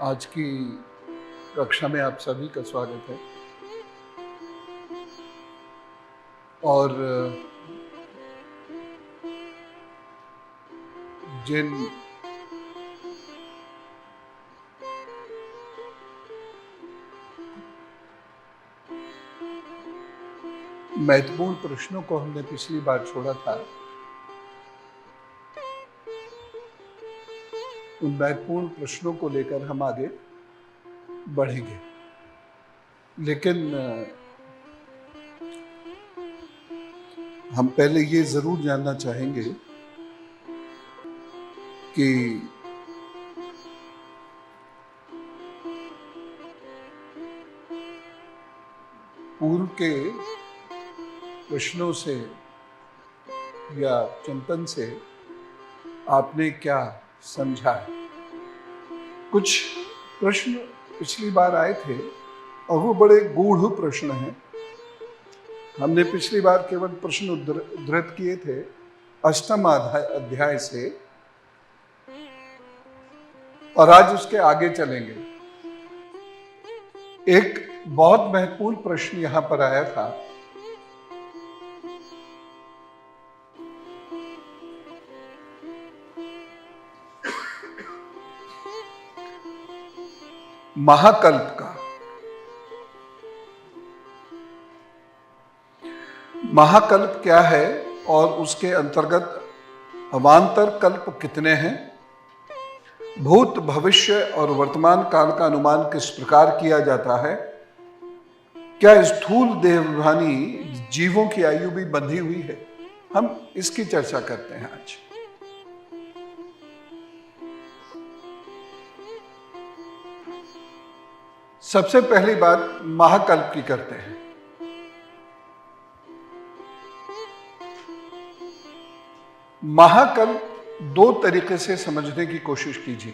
आज की कक्षा में आप सभी का स्वागत है। और जिन महत्वपूर्ण प्रश्नों को हमने पिछली बार छोड़ा था, उन महत्वपूर्ण प्रश्नों को लेकर हम आगे बढ़ेंगे। लेकिन हम पहले ये जरूर जानना चाहेंगे कि पूर्व के प्रश्नों से या चिंतन से आपने क्या समझा है। कुछ प्रश्न पिछली बार आए थे और वो बड़े गूढ़ प्रश्न हैं। हमने पिछली बार केवल प्रश्न उद्धृत किए थे 8वां अध्याय से, और आज उसके आगे चलेंगे। एक बहुत महत्वपूर्ण प्रश्न यहां पर आया था, महाकल्प का। महाकल्प क्या है और उसके अंतर्गत अवान्तर कल्प कितने हैं, भूत भविष्य और वर्तमान काल का अनुमान किस प्रकार किया जाता है, क्या स्थूल देहाभिमानी जीवों की आयु भी बंधी हुई है। हम इसकी चर्चा करते हैं आज। सबसे पहली बात महाकल्प की करते हैं। महाकल्प दो तरीके से समझने की कोशिश कीजिए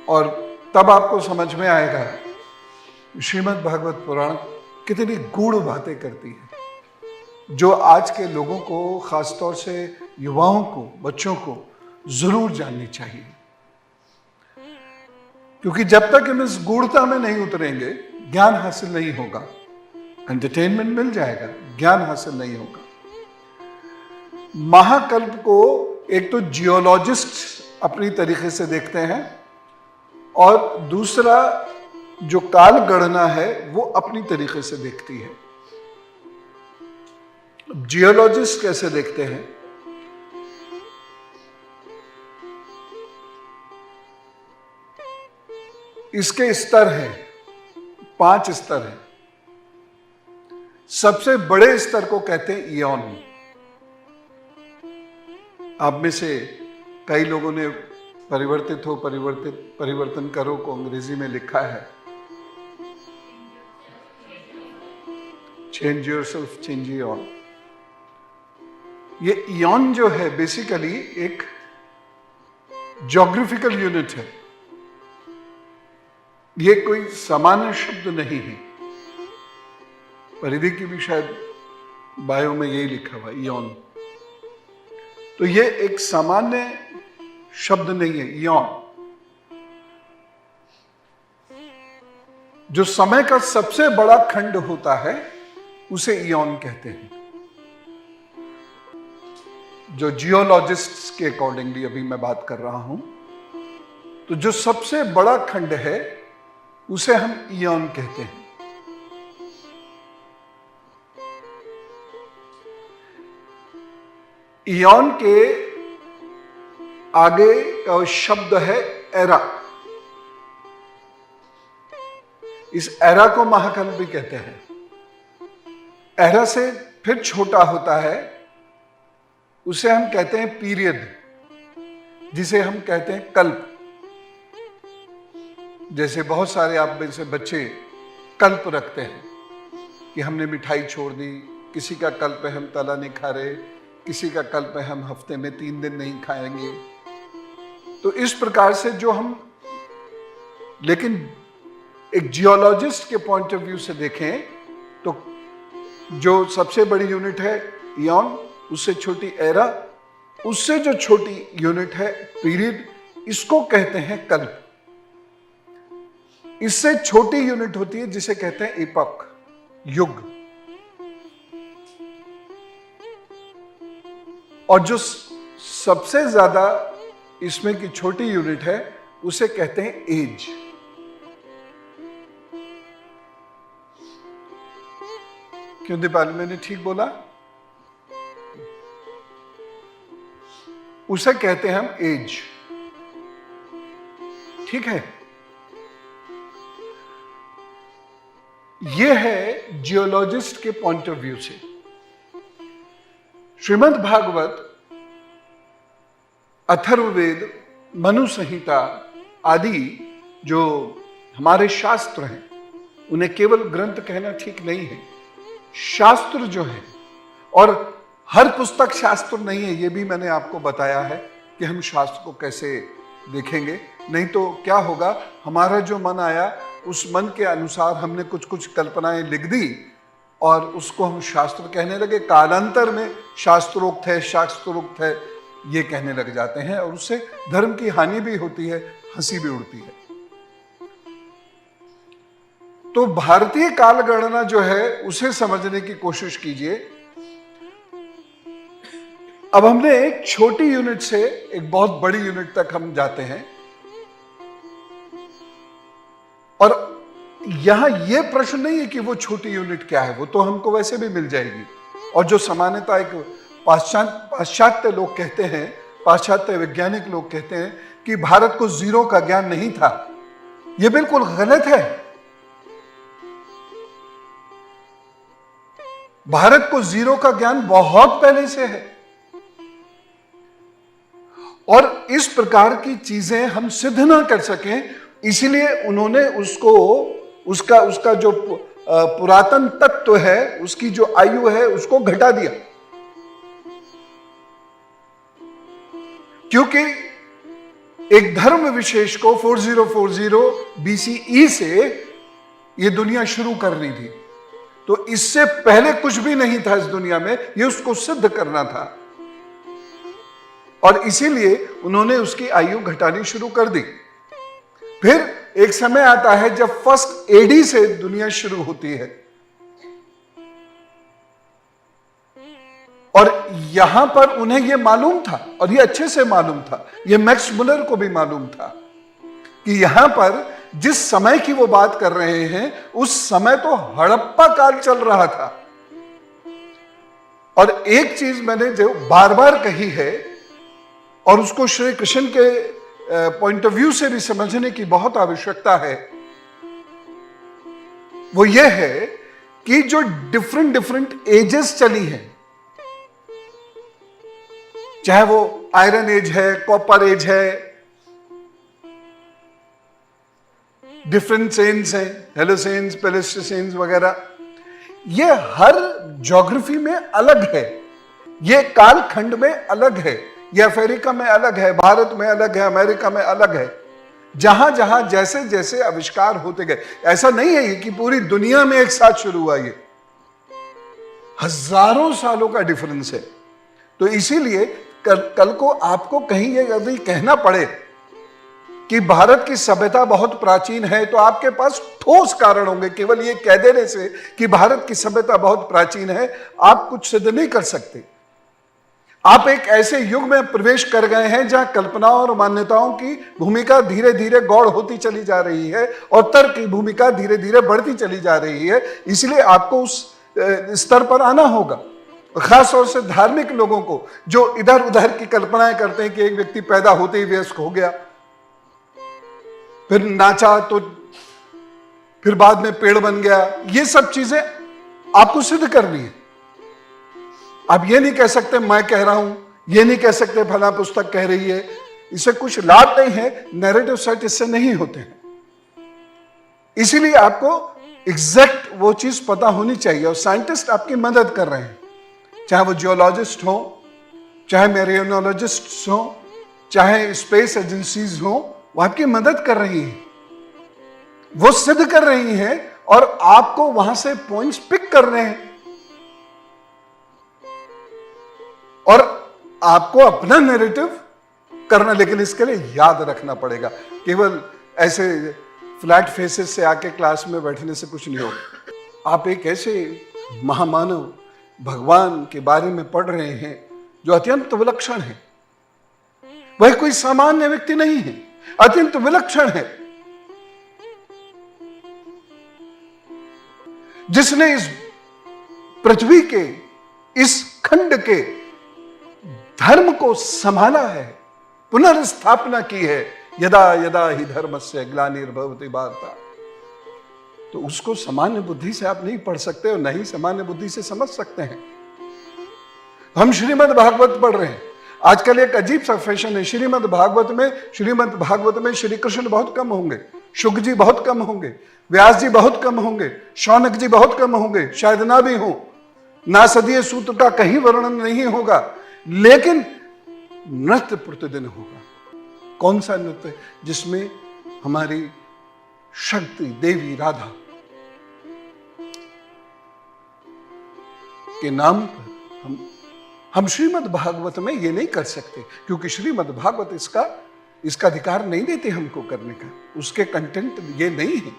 और तब आपको समझ में आएगा श्रीमद् भागवत पुराण कितनी गूढ़ बातें करती है, जो आज के लोगों को, खासतौर से युवाओं को, बच्चों को जरूर जाननी चाहिए। क्योंकि जब तक हम इस गूढ़ता में नहीं उतरेंगे, ज्ञान हासिल नहीं होगा। एंटरटेनमेंट मिल जाएगा, ज्ञान हासिल नहीं होगा। महाकल्प को एक तो जियोलॉजिस्ट अपनी तरीके से देखते हैं और दूसरा जो काल गणना है वो अपनी तरीके से देखती है। जियोलॉजिस्ट कैसे देखते हैं? इसके स्तर हैं, 5 स्तर हैं। सबसे बड़े स्तर को कहते हैं इयॉन। आप में से कई लोगों ने परिवर्तन करो को अंग्रेजी में लिखा है, चेंज योरसेल्फ, चेंज इयॉन। ये इयॉन जो है बेसिकली एक ज्योग्राफिकल यूनिट है। ये कोई सामान्य शब्द नहीं है। परिधि की भी शायद बायो में यही लिखा हुआ इयॉन। तो ये एक सामान्य शब्द नहीं है। इयॉन जो समय का सबसे बड़ा खंड होता है उसे इयॉन कहते हैं। जो जियोलॉजिस्ट्स के अकॉर्डिंगली अभी मैं बात कर रहा हूं, तो जो सबसे बड़ा खंड है उसे हम इयॉन कहते हैं। इयॉन के आगे का शब्द है एरा। इस एरा को महाकल्प भी कहते हैं। एरा से फिर छोटा होता है, उसे हम कहते हैं पीरियड, जिसे हम कहते हैं कल्प। जैसे बहुत सारे आप में से बच्चे कल्प रखते हैं कि हमने मिठाई छोड़ दी, किसी का कल्प है हम तला नहीं खा रहे, किसी का कल्प है हम हफ्ते में 3 दिन नहीं खाएंगे। तो इस प्रकार से जो हम, लेकिन एक जियोलॉजिस्ट के पॉइंट ऑफ व्यू से देखें तो जो सबसे बड़ी यूनिट है इयॉन, उससे छोटी एरा, उससे जो छोटी यूनिट है पीरियड, इसको कहते हैं कल्प। इससे छोटी यूनिट होती है जिसे कहते हैं एपक, युग। और जो सबसे ज्यादा इसमें की छोटी यूनिट है उसे कहते हैं एज। क्यों दीपाली, मैंने ठीक बोला? उसे कहते हैं हम एज, ठीक है। यह है जियोलॉजिस्ट के पॉइंट ऑफ व्यू से। श्रीमद् भागवत, अथर्ववेद, मनु संहिता आदि जो हमारे शास्त्र हैं, उन्हें केवल ग्रंथ कहना ठीक नहीं है। शास्त्र जो है, और हर पुस्तक शास्त्र नहीं है, यह भी मैंने आपको बताया है कि हम शास्त्र को कैसे देखेंगे। नहीं तो क्या होगा, हमारा जो मन आया उस मन के अनुसार हमने कुछ कुछ कल्पनाएं लिख दी और उसको हम शास्त्र कहने लगे। कालांतर में शास्त्रोक्त है, शास्त्रोक्त है ये कहने लग जाते हैं, और उससे धर्म की हानि भी होती है, हंसी भी उड़ती है। तो भारतीय काल गणना जो है उसे समझने की कोशिश कीजिए। अब हमने एक छोटी यूनिट से एक बहुत बड़ी यूनिट तक हम जाते हैं, और यहां यह प्रश्न नहीं है कि वो छोटी यूनिट क्या है, वो तो हमको वैसे भी मिल जाएगी। और जो सामान्यता एक पाश्चात्य लोग कहते हैं, पाश्चात्य वैज्ञानिक लोग कहते हैं कि भारत को जीरो का ज्ञान नहीं था, यह बिल्कुल गलत है। भारत को जीरो का ज्ञान बहुत पहले से है, और इस प्रकार की चीजें हम सिद्ध ना कर सकें, इसलिए उन्होंने उसको उसका जो पुरातन तत्व है, उसकी जो आयु है, उसको घटा दिया। क्योंकि एक धर्म विशेष को 4040 BCE से यह दुनिया शुरू करनी थी, तो इससे पहले कुछ भी नहीं था इस दुनिया में, यह उसको सिद्ध करना था, और इसीलिए उन्होंने उसकी आयु घटानी शुरू कर दी। फिर एक समय आता है जब फर्स्ट AD से दुनिया शुरू होती है, और यहां पर उन्हें यह मालूम था, और यह अच्छे से मालूम था, यह मैक्स मुलर को भी मालूम था कि यहां पर जिस समय की वो बात कर रहे हैं, उस समय तो हड़प्पा काल चल रहा था। और एक चीज मैंने जो बार बार कही है, और उसको श्री कृष्ण के पॉइंट ऑफ व्यू से भी समझने की बहुत आवश्यकता है, वो यह है कि जो डिफरेंट एजेस चली हैं, चाहे वो आयरन एज है, कॉपर एज है, डिफरेंट हैं, हेलोसेन्स, प्लेस्टोसेन्स वगैरह, ये हर ज्योग्राफी में अलग है, ये कालखंड में अलग है, ये अफ्रीका में अलग है, भारत में अलग है, अमेरिका में अलग है। जहां जहां जैसे जैसे आविष्कार होते गए, ऐसा नहीं है कि पूरी दुनिया में एक साथ शुरू हुआ, ये हजारों सालों का डिफरेंस है। तो इसीलिए कल को आपको कहीं ये यदि कहना पड़े कि भारत की सभ्यता बहुत प्राचीन है, तो आपके पास ठोस कारण होंगे। केवल ये कह देने से कि भारत की सभ्यता बहुत प्राचीन है, आप कुछ सिद्ध नहीं कर सकते। आप एक ऐसे युग में प्रवेश कर गए हैं जहां कल्पनाओं और मान्यताओं की भूमिका धीरे धीरे गौड़ होती चली जा रही है, और तर्क की भूमिका धीरे धीरे बढ़ती चली जा रही है। इसलिए आपको उस स्तर पर आना होगा। खास तौर से धार्मिक लोगों को, जो इधर उधर की कल्पनाएं करते हैं कि एक व्यक्ति पैदा होते ही वयस्क हो गया, फिर नाचा तो फिर बाद में पेड़ बन गया, ये सब चीजें आपको सिद्ध करनी है। आप ये नहीं कह सकते मैं कह रहा हूं, ये नहीं कह सकते फला पुस्तक कह रही है, इससे कुछ लाभ नहीं है। नैरेटिव सेट इससे नहीं होते हैं। इसीलिए आपको एग्जैक्ट वो चीज पता होनी चाहिए, और साइंटिस्ट आपकी मदद कर रहे हैं, चाहे वो जियोलॉजिस्ट हो, चाहे मेरियोनोलॉजिस्ट हो, चाहे स्पेस एजेंसीज हो, वो आपकी मदद कर रही हैं, वो सिद्ध कर रही हैं, और आपको वहां से पॉइंट्स पिक कर रहे हैं, और आपको अपना नैरेटिव करना। लेकिन इसके लिए याद रखना पड़ेगा, केवल ऐसे फ्लैट फेसेस से आके क्लास में बैठने से कुछ नहीं होगा। आप एक ऐसे महामानव भगवान के बारे में पढ़ रहे हैं जो अत्यंत विलक्षण है। वह कोई सामान्य व्यक्ति नहीं है, अत्यंत विलक्षण है, जिसने इस पृथ्वी के, इस खंड के धर्म को संभाला है, पुनर्स्थापना की है। यदा यदा ही धर्मस्य ग्लानिर्भवति भारत। तो उसको सामान्य बुद्धि से आप नहीं पढ़ सकते और नहीं सामान्य बुद्धि से समझ सकते हैं। हम श्रीमद् भागवत पढ़ रहे हैं। आजकल एक अजीब सा फैशन है, श्रीमद् भागवत में श्री कृष्ण बहुत कम होंगे, शुक जी बहुत कम होंगे, व्यास जी बहुत कम होंगे, शौनक जी बहुत कम होंगे, शायद ना भी हो, नासदीय सूत्र का कहीं वर्णन नहीं होगा, लेकिन नृत्य प्रतिदिन होगा। कौन सा नृत्य? जिसमें हमारी शक्ति देवी राधा के नाम पर हम श्रीमद् भागवत में ये नहीं कर सकते, क्योंकि श्रीमद् भागवत इसका अधिकार नहीं देते हमको करने का। उसके कंटेंट ये नहीं है,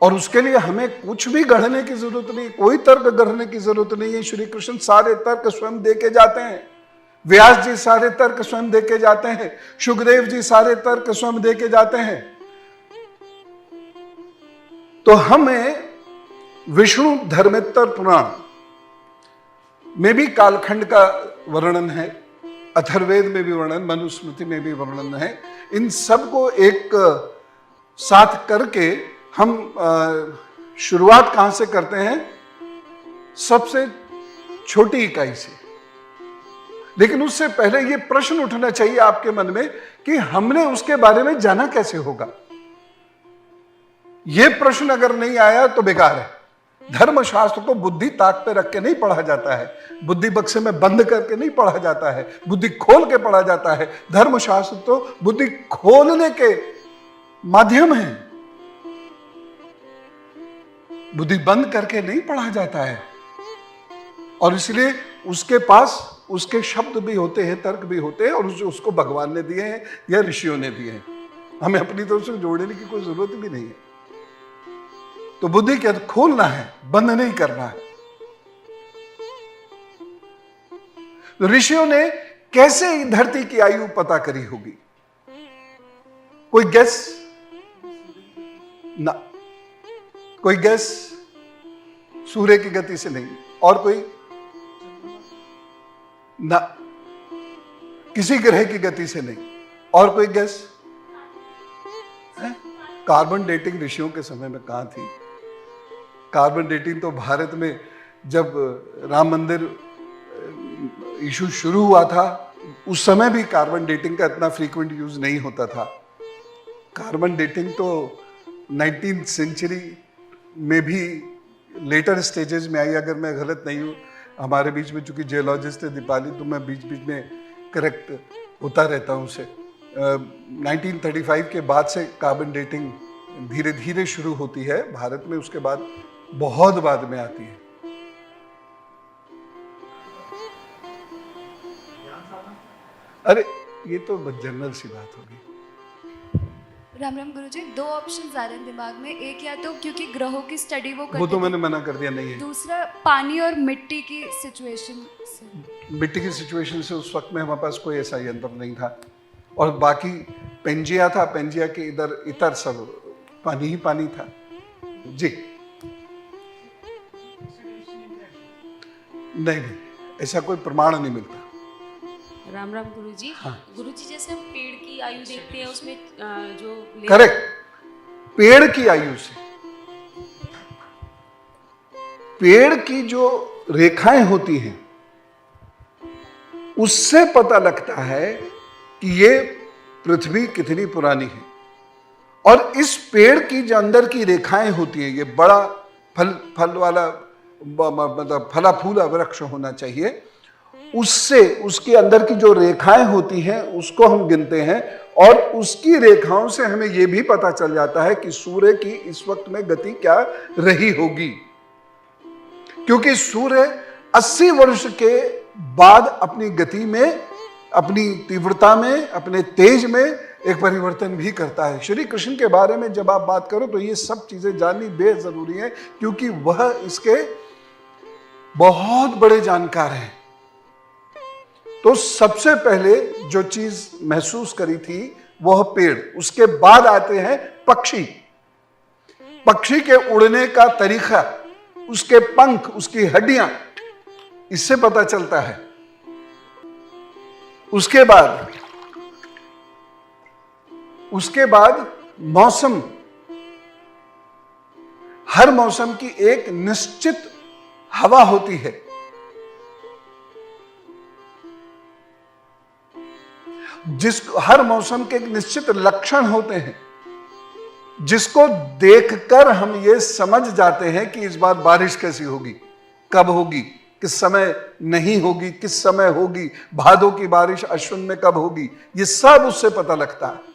और उसके लिए हमें कुछ भी गढ़ने की जरूरत नहीं, कोई तर्क गढ़ने की जरूरत नहीं है। श्री कृष्ण सारे तर्क स्वयं दे के जाते हैं, व्यास जी सारे तर्क स्वयं दे के जाते हैं, सुखदेव जी सारे तर्क स्वयं दे के जाते हैं। तो हमें विष्णु धर्मेत्तर पुराण में भी कालखंड का वर्णन है, अथर्ववेद में भी वर्णन, मनुस्मृति में भी वर्णन है। इन सब को एक साथ करके हम शुरुआत कहां से करते हैं? सबसे छोटी इकाई से। लेकिन उससे पहले यह प्रश्न उठना चाहिए आपके मन में कि हमने उसके बारे में जाना कैसे होगा। यह प्रश्न अगर नहीं आया तो बेकार है। धर्मशास्त्र को बुद्धि ताक पे रख के नहीं पढ़ा जाता है, बुद्धि बक्से में बंद करके नहीं पढ़ा जाता है, बुद्धि खोल के पढ़ा जाता है। धर्मशास्त्र तो बुद्धि खोलने के माध्यम है, बुद्धि बंद करके नहीं पढ़ा जाता है। और इसलिए उसके पास उसके शब्द भी होते हैं, तर्क भी होते हैं, और उसको भगवान ने दिए हैं या ऋषियों ने दिए हैं। हमें अपनी तरफ से जोड़ने की कोई जरूरत भी नहीं है। तो बुद्धि क्या खोलना है, बंद नहीं करना है। तो ऋषियों ने कैसे धरती की आयु पता करी होगी? कोई गैस ना, कोई गैस सूर्य की गति से नहीं, और कोई ना, किसी ग्रह की गति से नहीं, और कोई गैस? कार्बन डेटिंग ऋषियों के समय में कहां थी? कार्बन डेटिंग तो भारत में जब राम मंदिर इशू शुरू हुआ था, उस समय भी कार्बन डेटिंग का इतना फ्रीक्वेंट यूज नहीं होता था। कार्बन डेटिंग तो 19th सेंचुरी में भी लेटर स्टेजेस में आई, अगर मैं गलत नहीं हूँ। हमारे बीच में चूंकि जियोलॉजिस्ट है दीपाली, तो मैं बीच बीच में करेक्ट होता रहता हूँ उसे। 1935 के बाद से कार्बन डेटिंग धीरे धीरे शुरू होती है भारत में, उसके बाद बहुत बाद में आती है। अरे ये तो जनरल सी बात होगी। राम राम गुरुजी, दो ऑप्शन आ रहे हैं दिमाग में। एक या तो क्योंकि ग्रहों की स्टडी वो तो मैंने मना कर दिया, नहीं है। दूसरा पानी और मिट्टी की सिचुएशन से। मिट्टी की सिचुएशन से उस वक्त में हमारे पास कोई ऐसा यंत्र नहीं था, और बाकी पेंजिया था, पेंजिया के इधर इतर सब पानी ही पानी था जी। नहीं, ऐसा कोई प्रमाण नहीं मिलता। राम राम गुरुजी। हाँ। गुरुजी, जैसे हम पेड़ की आयु देखते हैं, उसमें जो करेक्ट, पेड़ की आयु से, पेड़ की जो रेखाएं होती हैं उससे पता लगता है कि ये पृथ्वी कितनी पुरानी है। और इस पेड़ की जो अंदर की रेखाएं होती हैं, ये बड़ा फल वाला मतलब फला फूला वृक्ष होना चाहिए, उससे उसके अंदर की जो रेखाएं होती हैं उसको हम गिनते हैं, और उसकी रेखाओं से हमें यह भी पता चल जाता है कि सूर्य की इस वक्त में गति क्या रही होगी। क्योंकि सूर्य 80 वर्ष के बाद अपनी गति में, अपनी तीव्रता में, अपने तेज में एक परिवर्तन भी करता है। श्री कृष्ण के बारे में जब आप बात करो तो ये सब चीजें जाननी बेहद जरूरी है, क्योंकि वह इसके बहुत बड़े जानकार हैं। तो सबसे पहले जो चीज महसूस करी थी वह पेड़, उसके बाद आते हैं पक्षी। पक्षी के उड़ने का तरीका, उसके पंख, उसकी हड्डियां, इससे पता चलता है। उसके बाद मौसम, हर मौसम की एक निश्चित हवा होती है। हर मौसम के एक निश्चित लक्षण होते हैं, जिसको देखकर हम ये समझ जाते हैं कि इस बार बारिश कैसी होगी, कब होगी, किस समय नहीं होगी, किस समय होगी, भादों की बारिश अश्विन में कब होगी, ये सब उससे पता लगता है।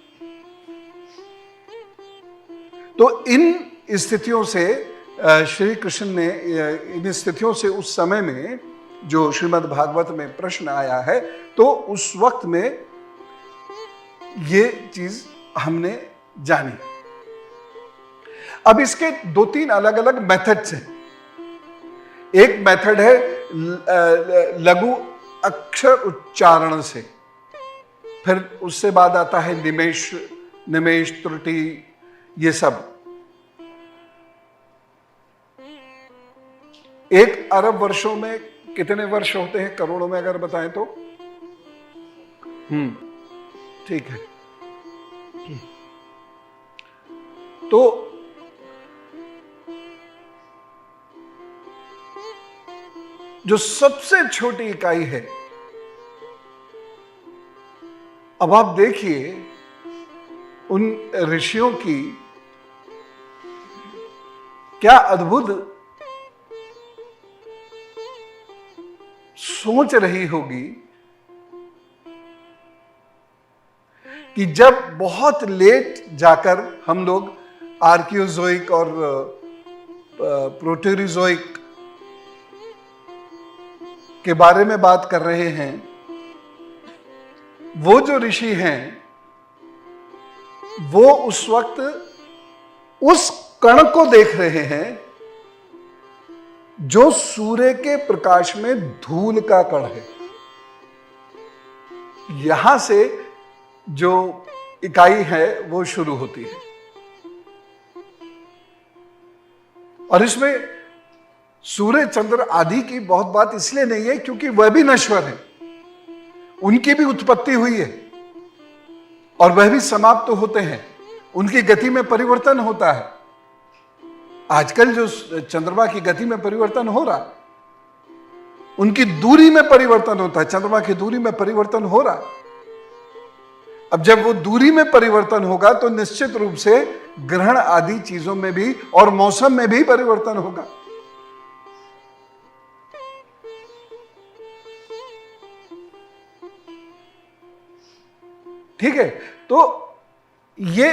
तो इन स्थितियों से श्री कृष्ण ने, इन स्थितियों से उस समय में जो श्रीमद् भागवत में प्रश्न आया है, तो उस वक्त में ये चीज हमने जानी। अब इसके 2-3 अलग अलग मेथड्स हैं। एक मेथड है लघु अक्षर उच्चारण से, फिर उससे बाद आता है निमेष त्रुटि, ये सब। 1 अरब वर्षों में कितने वर्ष होते हैं, करोड़ों में अगर बताएं तो? ठीक है। तो जो सबसे छोटी इकाई है, अब आप देखिए उन ऋषियों की क्या अद्भुत सोच रही होगी कि जब बहुत लेट जाकर हम लोग आर्कियोजोइक और प्रोटेरोजोइक के बारे में बात कर रहे हैं, वो जो ऋषि हैं वो उस वक्त उस कण को देख रहे हैं जो सूर्य के प्रकाश में धूल का कण है। यहां से जो इकाई है वो शुरू होती है, और इसमें सूर्य चंद्र आदि की बहुत बात इसलिए नहीं है क्योंकि वह भी नश्वर है, उनकी भी उत्पत्ति हुई है और वह भी समाप्त तो होते हैं, उनकी गति में परिवर्तन होता है। आजकल जो चंद्रमा की गति में परिवर्तन हो रहा, उनकी दूरी में परिवर्तन होता है, चंद्रमा की दूरी में परिवर्तन हो रहा। अब जब वो दूरी में परिवर्तन होगा तो निश्चित रूप से ग्रहण आदि चीजों में भी और मौसम में भी परिवर्तन होगा। ठीक है, तो ये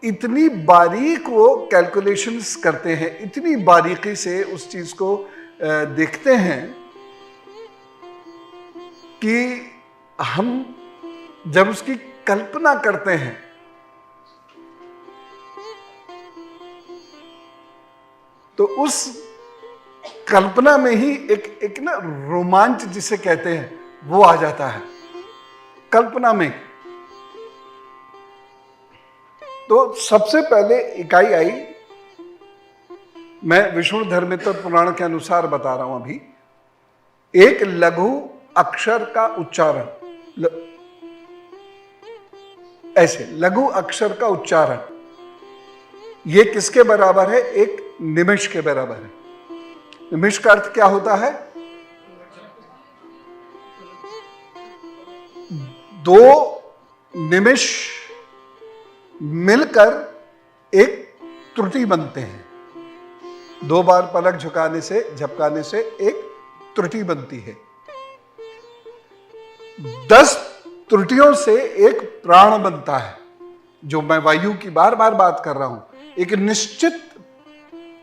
इतनी बारीक वो कैलकुलेशंस करते हैं, इतनी बारीकी से उस चीज को देखते हैं कि हम जब उसकी कल्पना करते हैं तो उस कल्पना में ही एक ना रोमांच जिसे कहते हैं वो आ जाता है कल्पना में। तो सबसे पहले इकाई आई, मैं विष्णु धर्मेतर पुराण के अनुसार बता रहा हूं अभी, एक लघु अक्षर का उच्चारण, ऐसे लघु अक्षर का उच्चारण, ये किसके बराबर है? एक निमिष के बराबर है। निमिष का अर्थ क्या होता है? 2 निमिष मिलकर एक त्रुटि बनते हैं। 2 बार पलक झपकाने से एक त्रुटि बनती है। 10 त्रुटियों से एक प्राण बनता है, जो मैं वायु की बार बार बात कर रहा हूं। एक निश्चित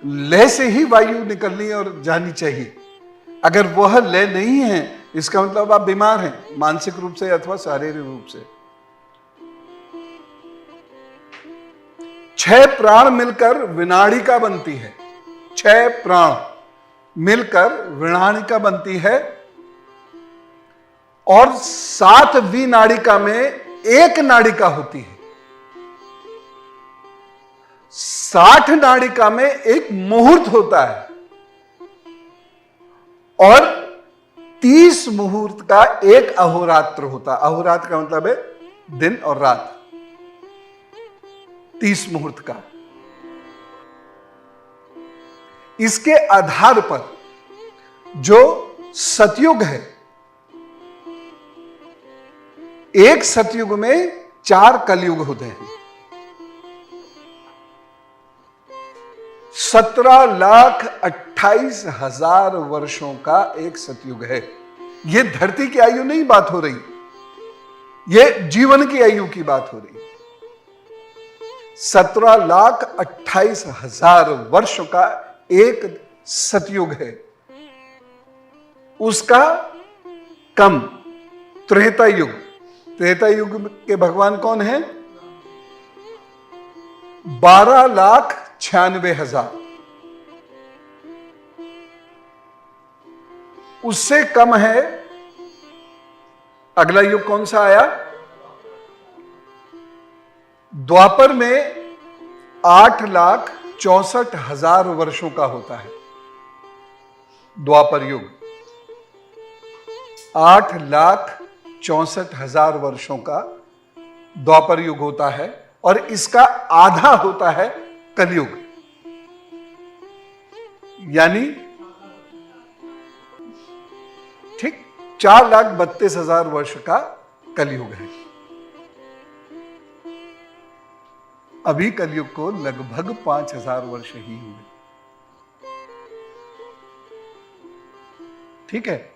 लय से ही वायु निकलनी और जानी चाहिए। अगर वह लय नहीं है, इसका मतलब आप बीमार हैं, मानसिक रूप से अथवा शारीरिक रूप से। 6 प्राण मिलकर विनाड़िका बनती है, 6 प्राण मिलकर विनाड़िका बनती है, और 7 विनाड़िका में एक नाड़िका होती है। 60 नाड़िका में एक मुहूर्त होता है, और 30 मुहूर्त का एक अहोरात्र होता है। अहोरात्र का मतलब है दिन और रात। 30 मुहूर्त का। इसके आधार पर जो सतयुग है, एक सतयुग में 4 कलयुग होते हैं। 17,28,000 वर्षों का एक सतयुग है। यह धरती की आयु नहीं बात हो रही, यह जीवन की आयु की बात हो रही। 17,28,000 वर्षों का एक सतयुग है। उसका कम त्रेता युग। त्रेता युग के भगवान कौन है? 12,96,000। उससे कम है अगला युग कौन सा आया? द्वापर में 8,64,000 वर्षों का होता है। द्वापर युग 8,64,000 वर्षों का द्वापर युग होता है, और इसका आधा होता है कलयुग, यानी ठीक 4,32,000 वर्ष का कलयुग है। अभी कलयुग को लगभग 5,000 वर्ष ही हुए। ठीक है,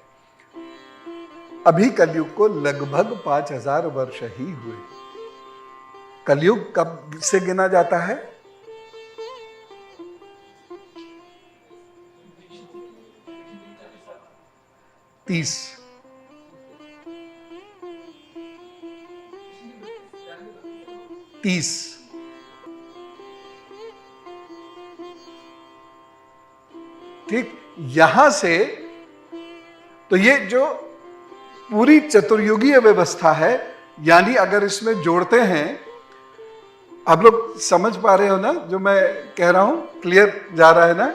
अभी कलयुग को लगभग 5,000 वर्ष ही हुए। कलयुग कब से गिना जाता है? तीस। ठीक, यहां से तो ये जो पूरी चतुर्युगीय व्यवस्था है, यानी अगर इसमें जोड़ते हैं, आप लोग समझ पा रहे हो ना जो मैं कह रहा हूं? क्लियर जा रहा है ना?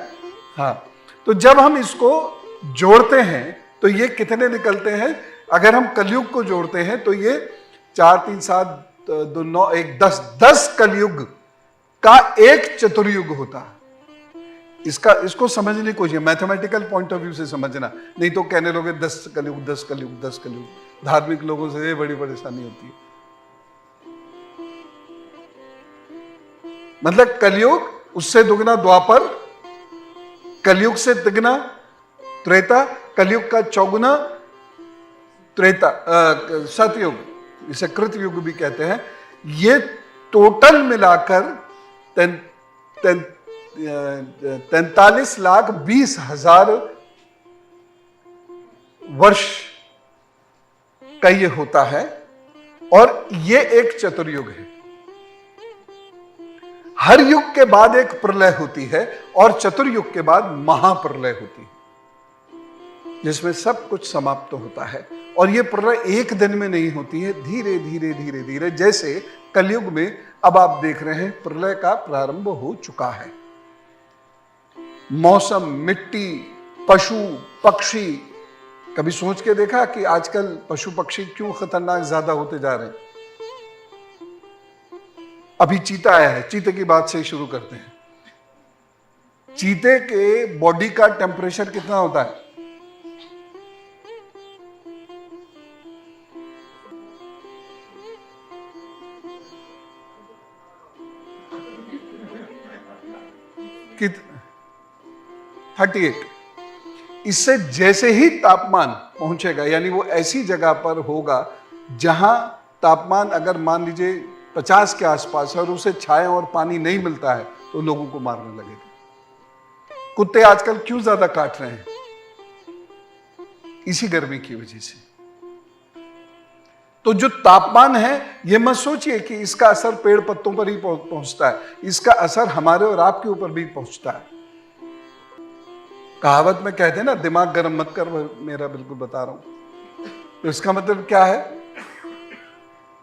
हाँ, तो जब हम इसको जोड़ते हैं तो ये कितने निकलते हैं? अगर हम कलयुग को जोड़ते हैं तो ये 4, 3, 7, 2, 9, 1, 10 कलयुग का एक चतुर्युग होता है। इसको समझने की कोशिश, मैथमेटिकल पॉइंट ऑफ व्यू से समझना, नहीं तो कहने लोगे 10 कलयुग 10 कलयुग 10 कलयुग। धार्मिक लोगों से ये बड़ी परेशानी होती है। मतलब कलयुग, उससे दुगना द्वापर, कलयुग से तिगना त्रेता, कलयुग का चौगुना त्रेता सतयुग, इसे कृत युग भी कहते हैं। ये टोटल मिलाकर 43,20,000 वर्ष का ये होता है, और ये एक चतुर्युग है। हर युग के बाद एक प्रलय होती है, और चतुर्युग के बाद महाप्रलय होती है, जिसमें सब कुछ समाप्त होता है। और यह प्रलय एक दिन में नहीं होती है, धीरे धीरे धीरे धीरे। जैसे कलयुग में अब आप देख रहे हैं प्रलय का प्रारंभ हो चुका है। मौसम, मिट्टी, पशु पक्षी, कभी सोच के देखा कि आजकल पशु पक्षी क्यों खतरनाक ज्यादा होते जा रहे हैं? अभी चीता आया है, चीते की बात से शुरू करते हैं। चीते के बॉडी का टेम्परेचर कितना होता है? कित 38। इससे जैसे ही तापमान पहुंचेगा, यानी वो ऐसी जगह पर होगा जहां तापमान अगर मान लीजिए 50 के आसपास है और उसे छाया और पानी नहीं मिलता है, तो लोगों को मारने लगेगा। कुत्ते आजकल क्यों ज्यादा काट रहे हैं? इसी गर्मी की वजह से। तो जो तापमान है, ये मत सोचिए कि इसका असर पेड़ पत्तों पर ही पहुंचता है, इसका असर हमारे और आपके ऊपर भी पहुंचता है। कहावत में कहते हैं ना, दिमाग गर्म मत कर, मेरा बिल्कुल बता रहा हूं। तो इसका मतलब क्या है?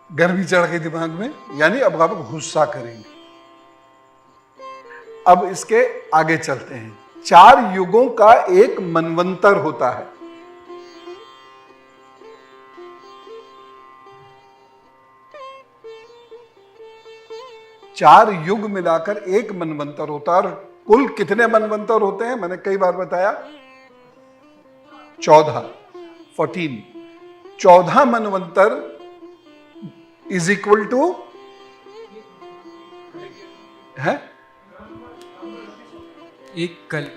गर्मी चढ़ गई दिमाग में, यानी अब आप गुस्सा करेंगे। अब इसके आगे चलते हैं। 4 युगों का एक मनवंतर होता है। चार युग मिलाकर एक मनवंतर होता है। और कुल कितने मनवंतर होते हैं? मैंने कई बार बताया, 14 14 मनवंतर इज इक्वल टू है एक कल।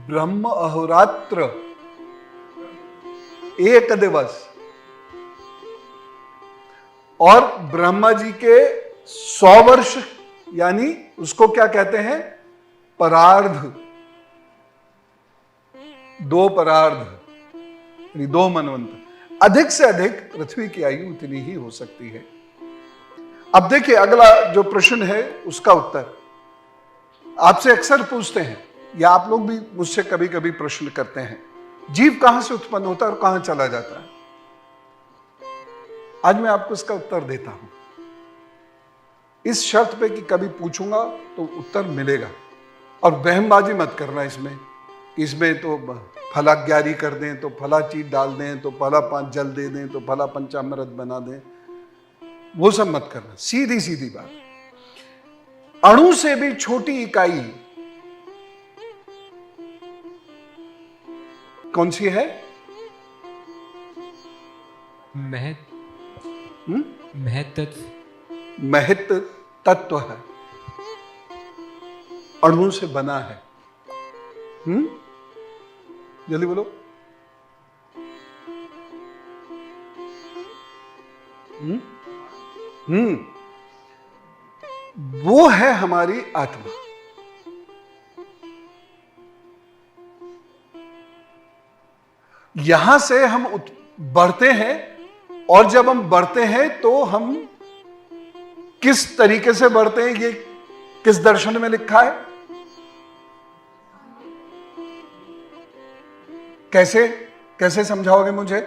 ब्रह्म अहोरात्र एक दिवस, और ब्रह्मा जी के 100 वर्ष, यानी उसको क्या कहते हैं? परार्ध। 2 परार्ध, 2 मनवंतर। अधिक से अधिक पृथ्वी की आयु उतनी ही हो सकती है। अब देखिए, अगला जो प्रश्न है उसका उत्तर आपसे अक्सर पूछते हैं, या आप लोग भी मुझसे कभी कभी प्रश्न करते हैं, जीव कहां से उत्पन्न होता है और कहां चला जाता है? आज मैं आपको इसका उत्तर देता हूं, इस शर्त पे कि कभी पूछूंगा तो उत्तर मिलेगा। और वहमबाजी मत करना इसमें तो फलाज्ञारी कर दें, तो फला चीज डाल दें, तो फला 5 जल दे दें, तो फला पंचामृत बना दें, वो सब मत करना। सीधी सीधी बात। अणु से भी छोटी इकाई कौन सी है? महत तत्व है, अणु से बना है। जल्दी बोलो। वो है हमारी आत्मा। यहां से हम बढ़ते हैं, और जब हम बढ़ते हैं तो हम किस तरीके से बढ़ते हैं, ये किस दर्शन में लिखा है? कैसे कैसे समझाओगे मुझे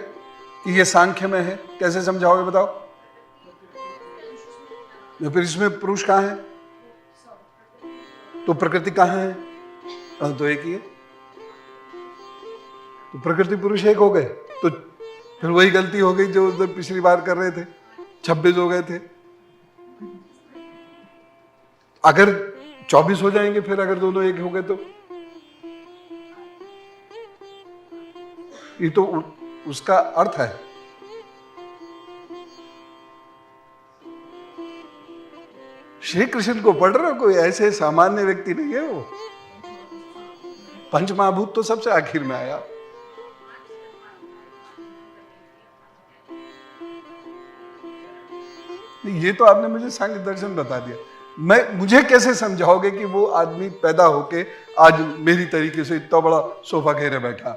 कि ये सांख्य में है? कैसे समझाओगे बताओ? तो फिर इसमें पुरुष कहां है? तो प्रकृति कहां है? तो एक ही है। तो प्रकृति पुरुष एक हो गए, तो फिर वही गलती हो गई जो उधर पिछली बार कर रहे थे, 26 हो गए थे। अगर 24 हो जाएंगे फिर, अगर दोनों एक हो गए तो ये तो उसका अर्थ है। श्री कृष्ण को पढ़ रहे हो, कोई ऐसे सामान्य व्यक्ति नहीं है वो। पंचमहाभूत तो सबसे आखिर में आया। ये तो आपने मुझे सांख्य दर्शन बता दिया। मुझे कैसे समझाओगे कि वो आदमी पैदा होके आज मेरी तरीके से इतना बड़ा सोफा घेरे बैठा?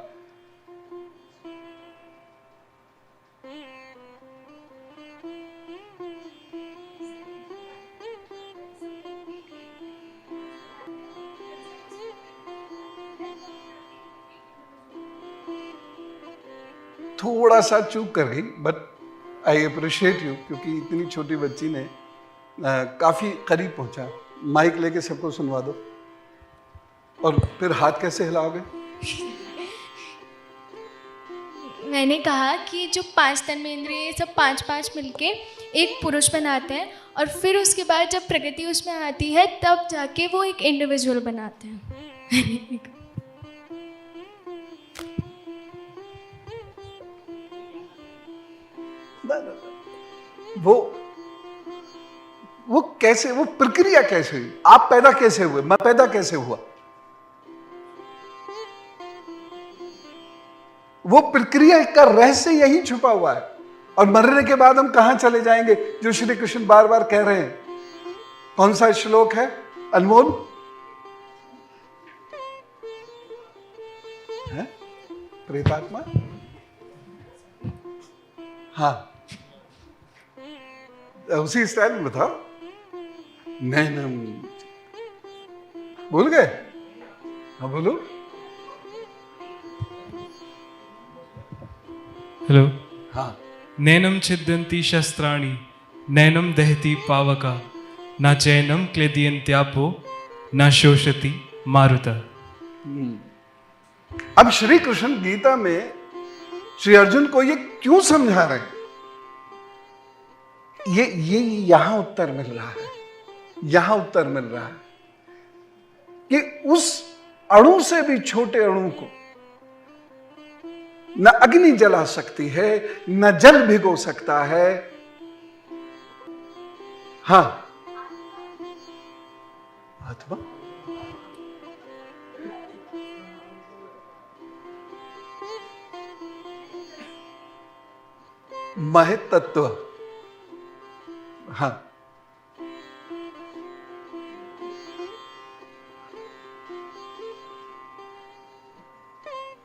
थोड़ा सा चूक कर गई, बट आई अप्रिशिएट यू, क्योंकि इतनी छोटी बच्ची ने काफी करीब पहुंचा। माइक लेके सबको सुनवा दो। और फिर हाथ कैसे हिलाओगे? मैंने कहा कि जो 5 तन्मेंद्रिय सब 5-5 मिलके एक पुरुष बनाते हैं, और फिर उसके बाद जब प्रकृति उसमें आती है तब जाके वो एक इंडिविजुअल बनाते हैं। वो कैसे, वो प्रक्रिया कैसे हुई? आप पैदा कैसे हुए? मैं पैदा कैसे हुआ? वो प्रक्रिया का रहस्य यही छुपा हुआ है। और मरने के बाद हम कहां चले जाएंगे, जो श्री कृष्ण बार बार कह रहे हैं। कौन सा श्लोक है अनमोल? है प्रेतात्मा? हाँ, उसी स्टाइल में बताओ। नैनम, भूल गए? हाँ बोलो। हेलो। हाँ, नैनम छिद्यन्ति शस्त्राणि नैनम दहति पावका न चैनम क्लेदयन्त्यापो न शोषति मारुतः। अब श्री कृष्ण गीता में श्री अर्जुन को ये क्यों समझा रहे हैं? ये यहां उत्तर मिल रहा है, यहां उत्तर मिल रहा है कि उस अणु से भी छोटे अणु को न अग्नि जला सकती है, न जल भिगो सकता है। हां, आत्मा। महत तत्व। हाँ,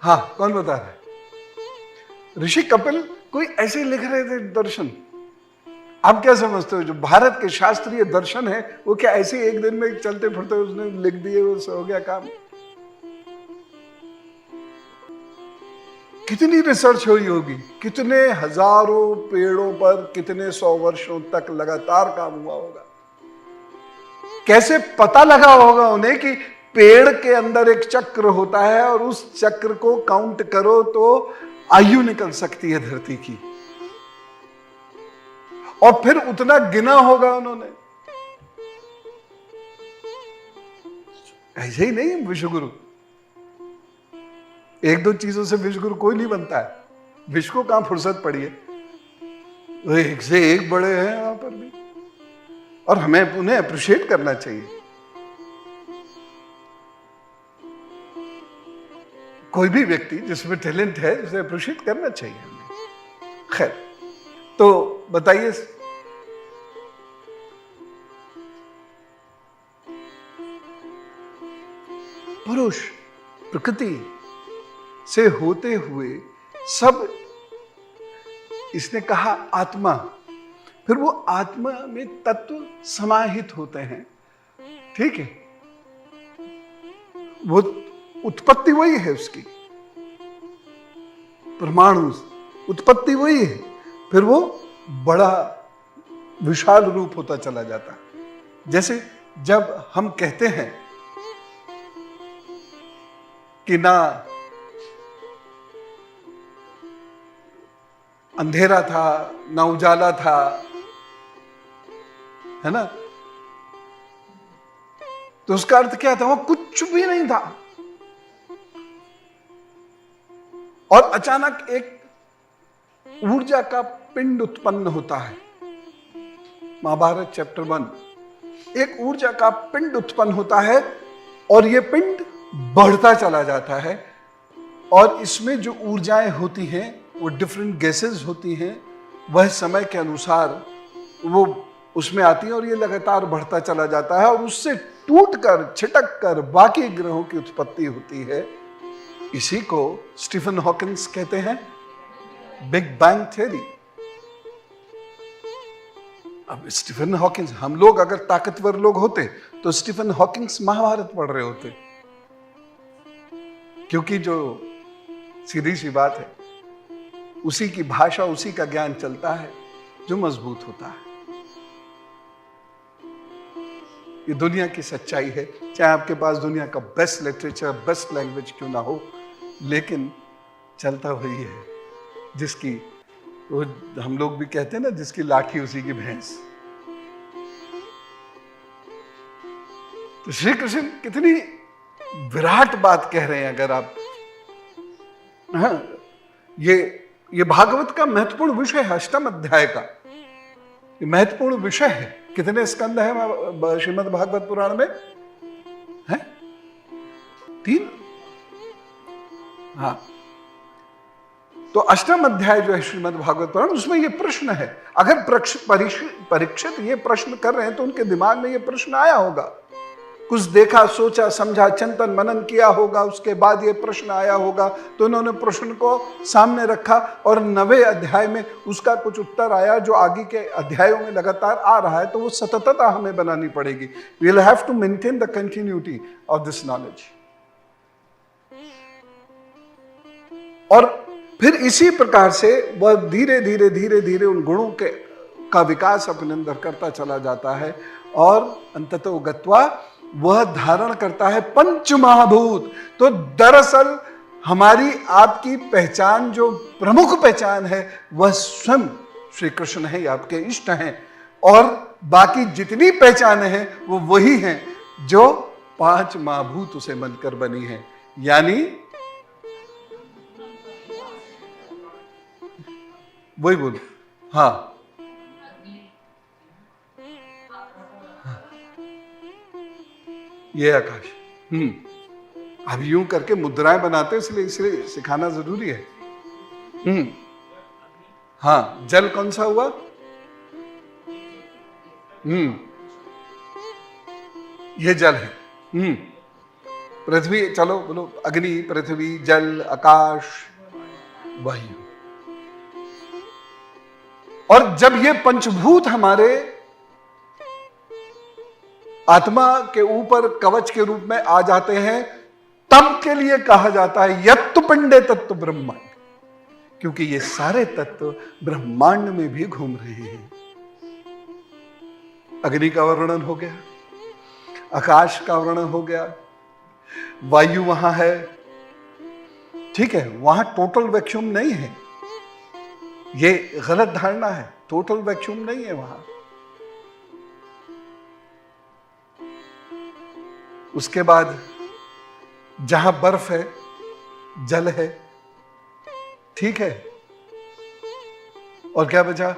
हाँ, कौन बता रहा है? ऋषि कपिल कोई ऐसे लिख रहे थे दर्शन। आप क्या समझते हो जो भारत के शास्त्रीय दर्शन है वो क्या ऐसे एक दिन में चलते फिरते उसने लिख दिए, वो हो गया काम? कितनी रिसर्च हुई होगी, कितने हजारों पेड़ों पर कितने 100 वर्षों तक लगातार काम हुआ होगा। कैसे पता लगा होगा उन्हें कि पेड़ के अंदर एक चक्र होता है और उस चक्र को काउंट करो तो आयु निकल सकती है धरती की, और फिर उतना गिना होगा उन्होंने। ऐसे ही नहीं विश्वगुरु, एक दो चीजों से विश्वगुरु कोई नहीं बनता है। विश्व को कहां फुर्सत पड़ी है, वो एक से एक बड़े हैं वहां पर भी, और हमें उन्हें अप्रिशिएट करना चाहिए। कोई भी व्यक्ति जिसमें टैलेंट है उसे अप्रिशिएट करना चाहिए हमें। खैर, तो बताइए, पुरुष प्रकृति से होते हुए सब, इसने कहा आत्मा, फिर वो आत्मा में तत्व समाहित होते हैं, ठीक है? वो उत्पत्ति वही है उसकी, परमाणु उत्पत्ति वही है, फिर वो बड़ा विशाल रूप होता चला जाता है। जैसे जब हम कहते हैं कि ना अंधेरा था ना उजाला था, है ना, तो उसका अर्थ क्या था? वो कुछ भी नहीं था, और अचानक एक ऊर्जा का पिंड उत्पन्न होता है। महाभारत चैप्टर 1, एक ऊर्जा का पिंड उत्पन्न होता है और यह पिंड बढ़ता चला जाता है, और इसमें जो ऊर्जाएं होती हैं वो डिफरेंट गैसेस होती हैं, वह समय के अनुसार वो उसमें आती है और ये लगातार बढ़ता चला जाता है, और उससे टूटकर छिटक कर बाकी ग्रहों की उत्पत्ति होती है। इसी को स्टीफन हॉकिंस कहते हैं बिग बैंग थ्योरी। अब स्टीफन हॉकिंस, हम लोग अगर ताकतवर लोग होते तो स्टीफन हॉकिंस महाभारत पढ़ रहे होते, क्योंकि जो सीधी सी बात है, उसी की भाषा, उसी का ज्ञान चलता है जो मजबूत होता है। ये दुनिया की सच्चाई है, चाहे आपके पास दुनिया का बेस्ट लिटरेचर, बेस्ट लैंग्वेज क्यों ना हो, लेकिन चलता वही है जिसकी, वो हम लोग भी कहते हैं ना, जिसकी लाठी उसी की भैंस। तो श्री कृष्ण कितनी विराट बात कह रहे हैं। अगर आप, हाँ, ये भागवत का महत्वपूर्ण विषय है, अष्टम अध्याय का ये महत्वपूर्ण विषय है। कितने स्कंद है श्रीमद् भागवत पुराण में? है 3। हाँ, तो अष्टम अध्याय जो है श्रीमद् भागवत पुराण, उसमें ये प्रश्न है। अगर परीक्षित ये प्रश्न कर रहे हैं तो उनके दिमाग में ये प्रश्न आया होगा कुछ देखा, सोचा, समझा, चिंतन मनन किया होगा, उसके बाद ये प्रश्न आया होगा, तो इन्होंने प्रश्न को सामने रखा और 9वें अध्याय में उसका कुछ उत्तर आया जो आगे के अध्यायों में लगातार आ रहा है। तो वो सततता हमें बनानी पड़ेगी। We will have to maintain the continuity of this knowledge. और फिर इसी प्रकार से वह धीरे धीरे उन गुणों का विकास अपने अंदर करता चला जाता है और अंततो गत्वा वह धारण करता है पंच महाभूत। तो दरअसल हमारी आपकी पहचान, जो प्रमुख पहचान है, वह स्वयं श्री कृष्ण है, आपके इष्ट हैं, और बाकी जितनी पहचानें हैं वो वही हैं जो 5 महाभूत उसे मिलकर बनी है। यानी वही बोल, हाँ, ये आकाश। अब यूं करके मुद्राएं बनाते, इसलिए सिखाना जरूरी है। हाँ, जल कौन सा हुआ? ये जल है। पृथ्वी, चलो बोलो, अग्नि, पृथ्वी, जल, आकाश, वायु। और जब ये पंचभूत हमारे आत्मा के ऊपर कवच के रूप में आ जाते हैं, तब के लिए कहा जाता है यत्तु पिंडे तत्व ब्रह्मांड, क्योंकि ये सारे तत्व ब्रह्मांड में भी घूम रहे हैं। अग्नि का वर्णन हो गया, आकाश का वर्णन हो गया, वायु वहां है, ठीक है, वहां टोटल वैक्यूम नहीं है, ये गलत धारणा है, टोटल वैक्यूम नहीं है वहां। उसके बाद जहां बर्फ है, जल है, ठीक है, और क्या बचा?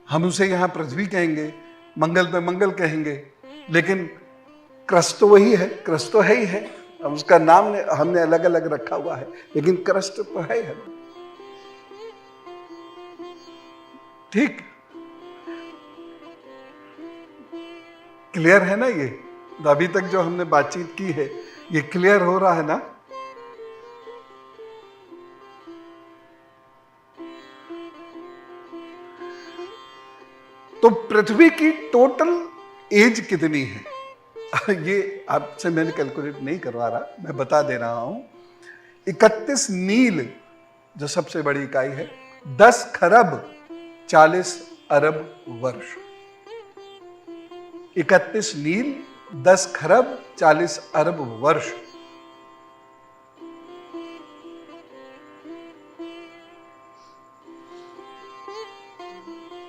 हम उसे यहां पृथ्वी कहेंगे, मंगल पे मंगल कहेंगे, लेकिन क्रस्ट तो वही है, क्रस्ट तो है ही है। अब उसका नाम हमने अलग अलग रखा हुआ है, लेकिन क्रस्ट तो है। ठीक, क्लियर है ना? ये अभी तक जो हमने बातचीत की है, ये क्लियर हो रहा है ना? तो पृथ्वी की टोटल एज कितनी है? ये आपसे मैंने कैलकुलेट नहीं करवा रहा, मैं बता दे रहा हूं। 31 नील जो सबसे बड़ी इकाई है, 10 खरब 40 अरब वर्ष। 31 नील, 10 खरब 40 अरब वर्ष।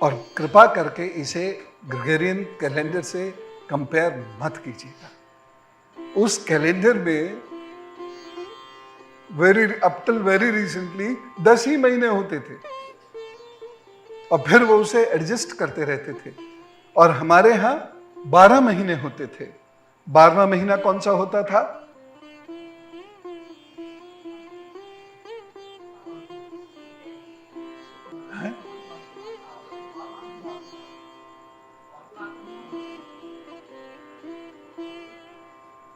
और कृपा करके इसे ग्रेगोरियन कैलेंडर से कंपेयर मत कीजिएगा। उस कैलेंडर में अप टिल वेरी रिसेंटली 10 ही महीने होते थे, और फिर वो उसे एडजस्ट करते रहते थे। और हमारे यहां 12 महीने होते थे। 12वां महीना कौन सा होता था? है?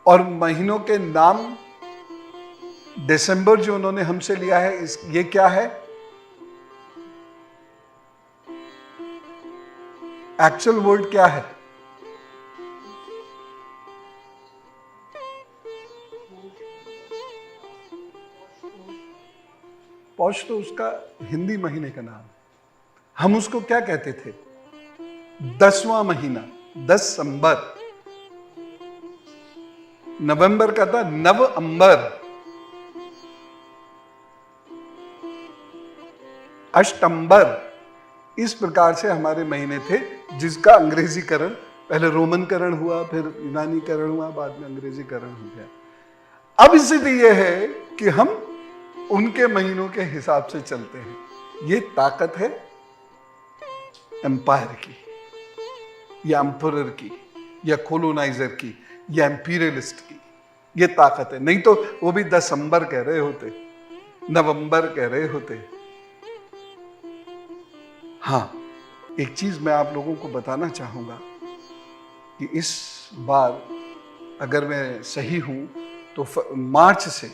और महीनों के नाम दिसंबर जो उन्होंने हमसे लिया है, ये क्या है? एक्चुअल वर्ड क्या है? पौष तो उसका हिंदी महीने का नाम है। हम उसको क्या कहते थे? 10वां महीना, 10 नवंबर का था नवंबर, अष्टंबर, इस प्रकार से हमारे महीने थे, जिसका अंग्रेजीकरण, पहले रोमनकरण हुआ, फिर यूनानीकरण हुआ, बाद में अंग्रेजीकरण हो गया। अब स्थिति यह है कि हम उनके महीनों के हिसाब से चलते हैं। ये ताकत है एम्पायर की, या एम्परर की, या कोलोनाइजर की, या एम्पीरियलिस्ट की। ये ताकत है। नहीं तो वो भी दिसंबर कह रहे होते, नवंबर कह रहे होते। हाँ, एक चीज मैं आप लोगों को बताना चाहूंगा कि इस बार अगर मैं सही हूं तो मार्च से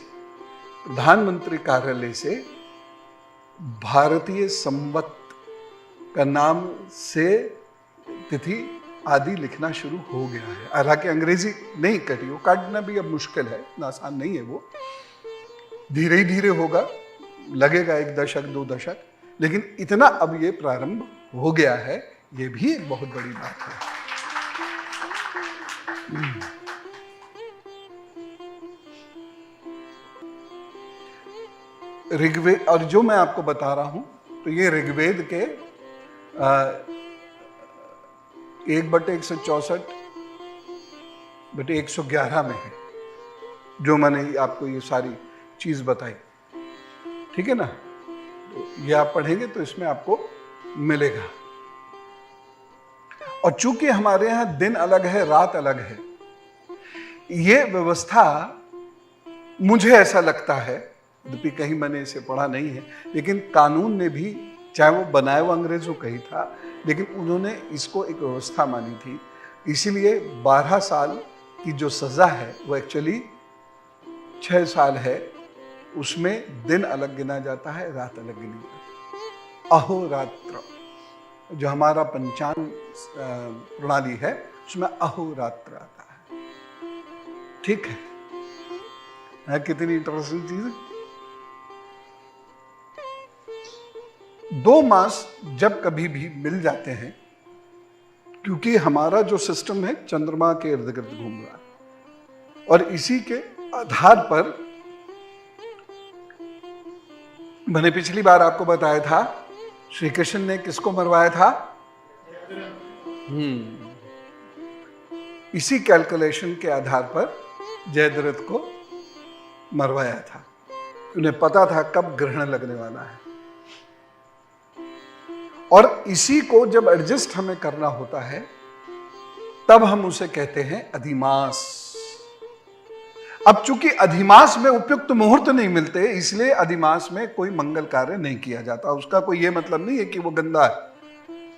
प्रधानमंत्री कार्यालय से भारतीय संवत का नाम से तिथि आदि लिखना शुरू हो गया है। हालांकि अंग्रेजी नहीं कटी, वो काटना भी अब मुश्किल है, इतना आसान नहीं है वो, धीरे ही धीरे होगा, लगेगा 1 दशक 2 दशक, लेकिन इतना अब ये प्रारंभ हो गया है, ये भी एक बहुत बड़ी बात है। ऋग्वेद, और जो मैं आपको बता रहा हूं तो ये ऋग्वेद के 1/164/111 में है, जो मैंने आपको ये सारी चीज बताई, ठीक है ना। तो ये आप पढ़ेंगे तो इसमें आपको मिलेगा। और चूंकि हमारे यहां दिन अलग है, रात अलग है, ये व्यवस्था मुझे ऐसा लगता है, यद्यपि कहीं मैंने इसे पढ़ा नहीं है, लेकिन कानून ने भी, चाहे वो बनाया हुआ अंग्रेजों का ही था, लेकिन उन्होंने इसको एक व्यवस्था मानी थी। इसीलिए 12 साल की जो सजा है वो एक्चुअली 6 साल है, उसमें दिन अलग गिना जाता है, रात अलग गिनी जाती है। अहोरात्र जो हमारा पंचांग प्रणाली है उसमें अहोरात्र आता है, ठीक है कितनी इंटरेस्टिंग चीज है। 2 मास जब कभी भी मिल जाते हैं, क्योंकि हमारा जो सिस्टम है चंद्रमा के इर्द गिर्द घूम रहा है, और इसी के आधार पर मैंने पिछली बार आपको बताया था श्री कृष्ण ने किसको मरवाया था। इसी कैलकुलेशन के आधार पर जयद्रथ को मरवाया था। उन्हें पता था कब ग्रहण लगने वाला है, और इसी को जब एडजस्ट हमें करना होता है तब हम उसे कहते हैं अधिमास। अब चूंकि अधिमास में उपयुक्त मुहूर्त नहीं मिलते, इसलिए अधिमास में कोई मंगल कार्य नहीं किया जाता। उसका कोई यह मतलब नहीं है कि वो गंदा है।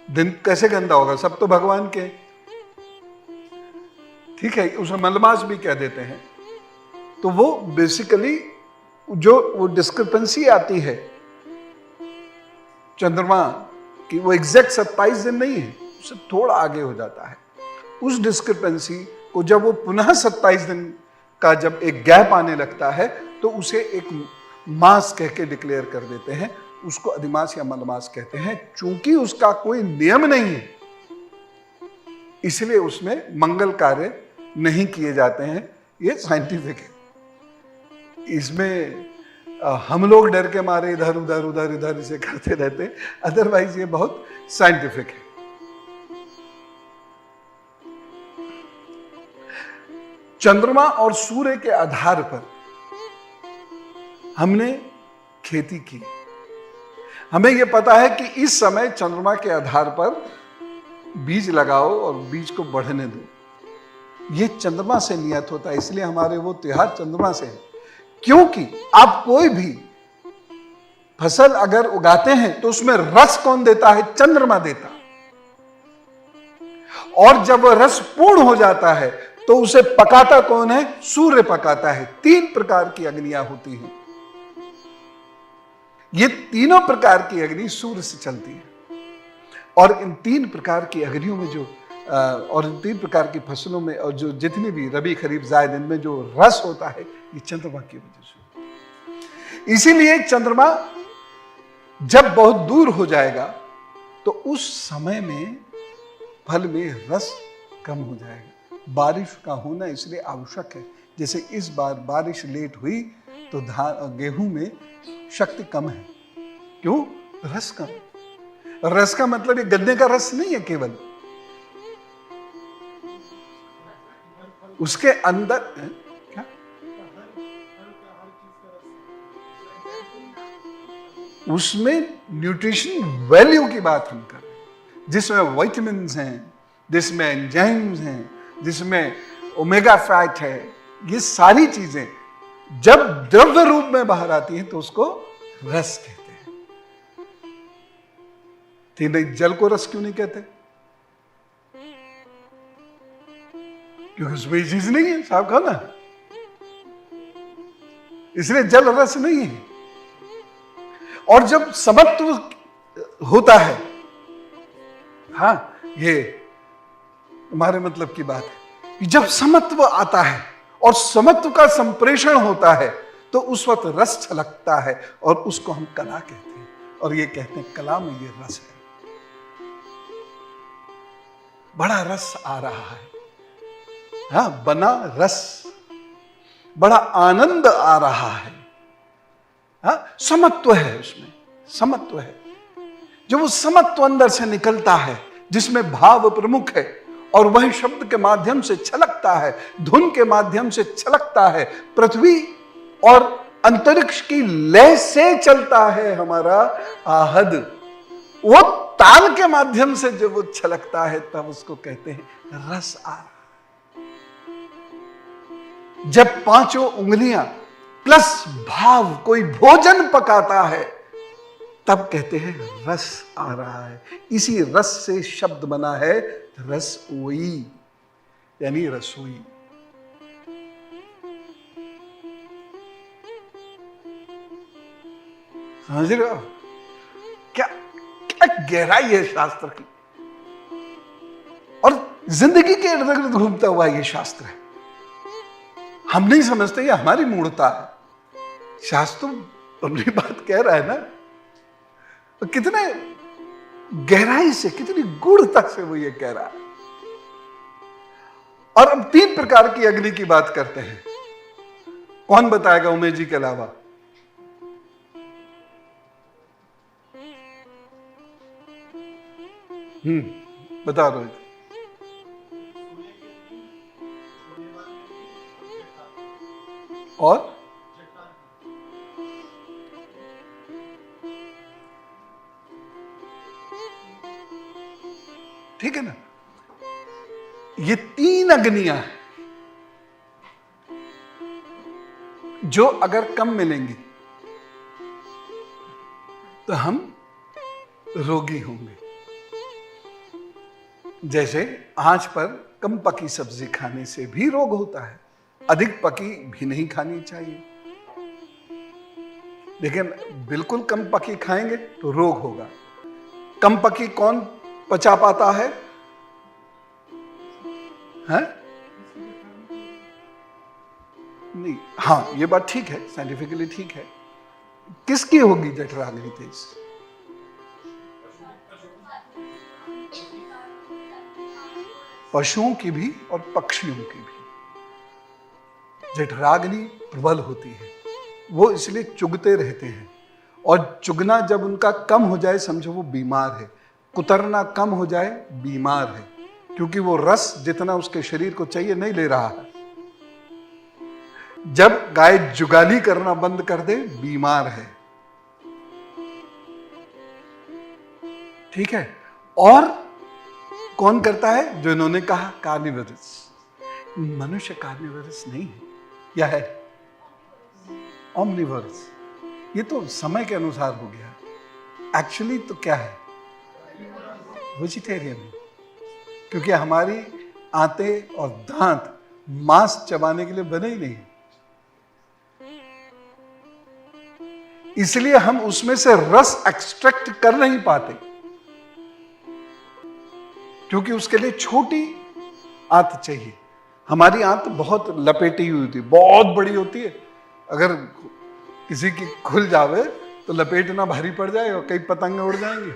दिन कैसे गंदा होगा, सब तो भगवान के, ठीक है, उसे मलमास भी कह देते हैं। तो वो बेसिकली जो वो डिस्क्रिपेंसी आती है चंद्रमा की, वो एग्जैक्ट 27 दिन नहीं है, उससे थोड़ा आगे हो जाता है। उस डिस्क्रिपेंसी को जब वो पुनः 27 दिन का जब एक गैप आने लगता है तो उसे एक मास कह के डिक्लेयर कर देते हैं, उसको अधिमास या मलमास कहते हैं। चूंकि उसका कोई नियम नहीं है, इसलिए उसमें मंगल कार्य नहीं किए जाते हैं। ये साइंटिफिक है। इसमें हम लोग डर के मारे इधर उधर उधर इधर इसे करते रहते, अदरवाइज ये बहुत साइंटिफिक है। चंद्रमा और सूर्य के आधार पर हमने खेती की। हमें यह पता है कि इस समय चंद्रमा के आधार पर बीज लगाओ और बीज को बढ़ने दो। यह चंद्रमा से नियत होता है, इसलिए हमारे वो त्योहार चंद्रमा से है। क्योंकि आप कोई भी फसल अगर उगाते हैं तो उसमें रस कौन देता है? चंद्रमा देता। और जब वह रस पूर्ण हो जाता है तो उसे पकाता कौन है? सूर्य पकाता है। 3 प्रकार की अग्नियां होती हैं। ये तीनों प्रकार की अग्नि सूर्य से चलती है, और इन 3 प्रकार की अग्नियों में जो और इन 3 प्रकार की फसलों में और जो जितनी भी रबी खरीफ जायद इनमें जो रस होता है ये चंद्रमा की वजह से होता है। इसीलिए चंद्रमा जब बहुत दूर हो जाएगा तो उस समय में फल में रस कम हो जाएगा। बारिश का होना इसलिए आवश्यक है। जैसे इस बार बारिश लेट हुई तो गेहूं में शक्ति कम है। क्यों? रस कम। रस का मतलब ये गन्ने का रस नहीं है केवल, उसके अंदर क्या उसमें न्यूट्रिशन वैल्यू की बात हम कर रहे हैं, जिसमें विटामिन्स हैं, जिसमें एंजाइम्स हैं, जिसमें ओमेगा फैट है। ये सारी चीजें जब द्रव्य रूप में बाहर आती हैं तो उसको रस कहते हैं। ठीक नहीं? जल को रस क्यों नहीं कहते? क्योंकि उसमें ये चीज नहीं है, साफ खाना, इसलिए जल रस नहीं है। और जब समत्व होता है, हाँ ये हमारे मतलब की बात है कि जब समत्व आता है और समत्व का संप्रेषण होता है तो उस वक्त रस छलकता है और उसको हम कला कहते हैं। और ये कहते हैं कला में ये रस है, बड़ा रस आ रहा है, हाँ बना रस, बड़ा आनंद आ रहा है, हाँ समत्व है, उसमें समत्व है। जब वो समत्व अंदर से निकलता है जिसमें भाव प्रमुख है और वह शब्द के माध्यम से छलकता है, धुन के माध्यम से छलकता है, पृथ्वी और अंतरिक्ष की लय से चलता है हमारा आहद, वो ताल के माध्यम से जब वो छलकता है तब उसको कहते हैं रस आ रहा। जब पांचों उंगलियां प्लस भाव कोई भोजन पकाता है तब कहते हैं रस आ रहा है। इसी रस से शब्द बना है रसोई, यानी रसोई। समझ रहे हो क्या क्या गहराई है शास्त्र की, और जिंदगी के इर्द गिर्द घूमता हुआ ये शास्त्र है। हम नहीं समझते, ये हमारी मूढ़ता है। शास्त्र अपनी बात कह रहा है ना, तो कितने गहराई से, कितनी गूढ़ता से वो ये कह रहा है। और अब 3 प्रकार की अग्नि की बात करते हैं। कौन बताएगा उमेश जी के अलावा? बता दो। और ठीक है ना, ये 3 अग्नियां हैं जो अगर कम मिलेंगी तो हम रोगी होंगे। जैसे आंच पर कम पकी सब्जी खाने से भी रोग होता है, अधिक पकी भी नहीं खानी चाहिए, लेकिन बिल्कुल कम पकी खाएंगे तो रोग होगा। कम पकी कौन पचा पाता है? हैं? नहीं, हाँ ये बात ठीक है, साइंटिफिकली ठीक है। किसकी होगी जठराग्नि तेज? पशुओं की भी और पक्षियों की भी जठराग्नि प्रबल होती है। वो इसलिए चुगते रहते हैं, और चुगना जब उनका कम हो जाए समझो वो बीमार है, कुतरना कम हो जाए बीमार है, क्योंकि वो रस जितना उसके शरीर को चाहिए नहीं ले रहा है। जब गाय जुगाली करना बंद कर दे बीमार है, ठीक है। और कौन करता है? जो इन्होंने कहा कार्निवरस। मनुष्य कार्निवरस नहीं है, क्या है? ओमनिवरस। ये तो समय के अनुसार हो गया। एक्चुअली तो क्या है? वेजिटेरियन है, क्योंकि हमारी आंतें और दांत मांस चबाने के लिए बने ही नहीं, इसलिए हम उसमें से रस एक्सट्रैक्ट कर नहीं पाते, क्योंकि उसके लिए छोटी आंत चाहिए। हमारी आंत बहुत लपेटी हुई होती है, बहुत बड़ी होती है। अगर किसी की खुल जावे तो लपेटना भारी पड़ जाएगा, कई पतंगे उड़ जाएंगे।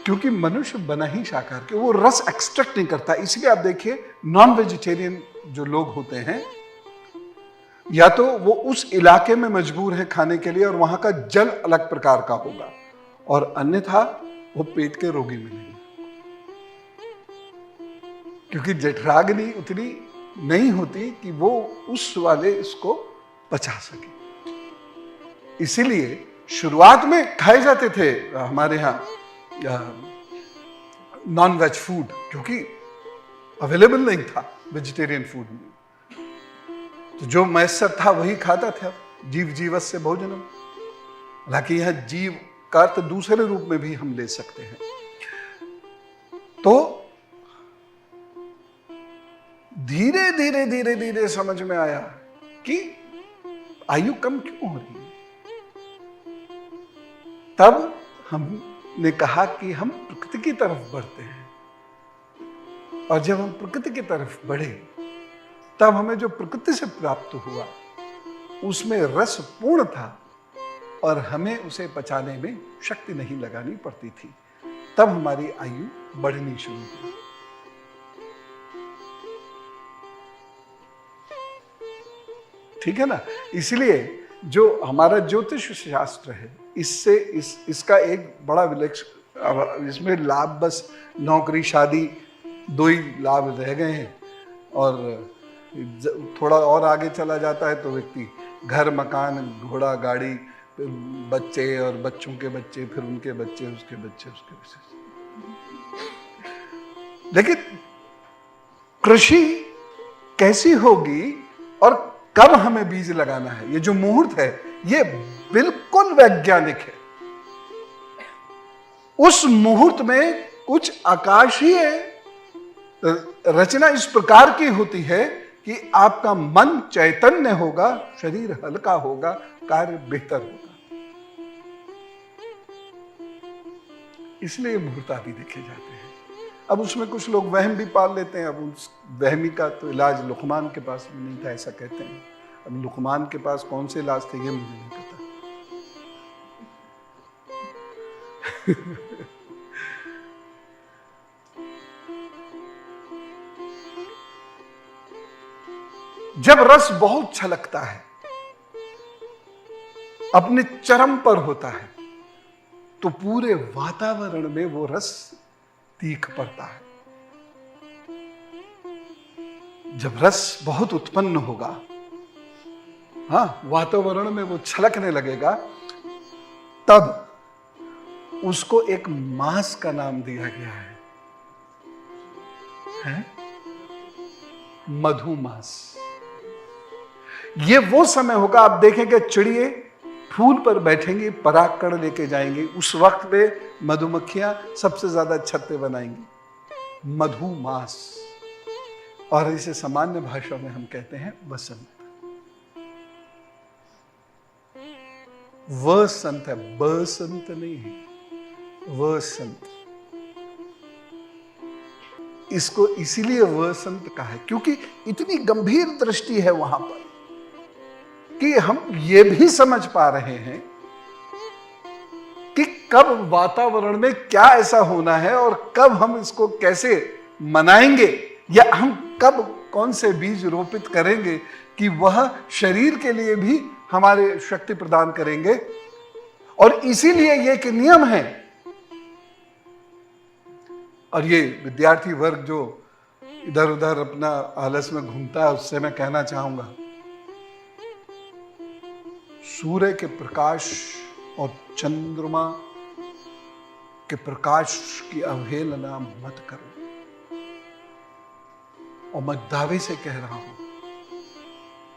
क्योंकि मनुष्य बना ही शाकाहार के, वो रस एक्सट्रैक्ट नहीं करता। इसलिए आप देखिए नॉन वेजिटेरियन जो लोग होते हैं, या तो वो उस इलाके में मजबूर है खाने के लिए और वहां का जल अलग प्रकार का होगा, और अन्यथा वो पेट के रोगी मिलेंगे, क्योंकि जठराग्नि उतनी नहीं होती कि वो उस वाले इसको पचा सके। इसीलिए शुरुआत में खाए जाते थे हमारे यहाँ नॉन वेज फूड, क्योंकि अवेलेबल नहीं था वेजिटेरियन फूड में, तो जो मैसर था वही खाता था। जीव जीवस्य भोजनम। हालांकि यह जीव का अर्थ दूसरे रूप में भी हम ले सकते हैं। तो धीरे धीरे धीरे धीरे समझ में आया कि आयु कम क्यों हो रही है। तब हमने कहा कि हम प्रकृति की तरफ बढ़ते हैं, और जब हम प्रकृति की तरफ बढ़े तब हमें जो प्रकृति से प्राप्त हुआ उसमें रस पूर्ण था और हमें उसे पचाने में शक्ति नहीं लगानी पड़ती थी। तब हमारी आयु बढ़नी शुरू हुई। ठीक है ना। इसलिए जो हमारा ज्योतिष शास्त्र है, इससे इसका एक बड़ा विलक्षण, इसमें लाभ बस नौकरी शादी दो ही लाभ रह गए हैं, और थोड़ा और आगे चला जाता है तो व्यक्ति घर मकान घोड़ा गाड़ी बच्चे और बच्चों के बच्चे फिर उनके बच्चे उसके बच्चे उसके बच्चे। लेकिन कृषि कैसी होगी और कब हमें बीज लगाना है, ये जो मुहूर्त है ये बिल्कुल वैज्ञानिक है। उस मुहूर्त में कुछ आकाशीय रचना इस प्रकार की होती है कि आपका मन चैतन्य होगा, शरीर हल्का होगा, कार्य बेहतर होगा। इसलिए मुहूर्त आदि देखे जाते हैं। अब उसमें कुछ लोग वहम भी पाल लेते हैं। अब उस वहमी का तो इलाज लुकमान के पास भी नहीं था, ऐसा कहते हैं। अब लुकमान के पास कौन से इलाज थे ये मुझे नहीं पता। जब रस बहुत छलकता है, अपने चरम पर होता है, तो पूरे वातावरण में वो रस तीख पड़ता है। जब रस बहुत उत्पन्न होगा, हाँ, वातावरण में वो छलकने लगेगा, तब उसको एक मास का नाम दिया गया है? मधुमास। ये वो समय होगा, आप देखेंगे चिड़िए फूल पर बैठेंगी, परागकण लेके जाएंगी, उस वक्त में मधुमक्खियां सबसे ज्यादा छत्ते बनाएंगी। मधुमास। और इसे सामान्य भाषा में हम कहते हैं वसंत। वसंत है, बसंत नहीं है, वसंत। इसको इसीलिए वसंत कहा है क्योंकि इतनी गंभीर दृष्टि है वहां पर कि हम ये भी समझ पा रहे हैं कि कब वातावरण में क्या ऐसा होना है और कब हम इसको कैसे मनाएंगे, या हम कब कौन से बीज रोपित करेंगे कि वह शरीर के लिए भी हमारे शक्ति प्रदान करेंगे। और इसीलिए ये एक नियम है। और ये विद्यार्थी वर्ग जो इधर उधर अपना आलस में घूमता है, उससे मैं कहना चाहूंगा, सूर्य के प्रकाश और चंद्रमा के प्रकाश की अवहेलना मत करो। और मैं दावे से कह रहा हूं,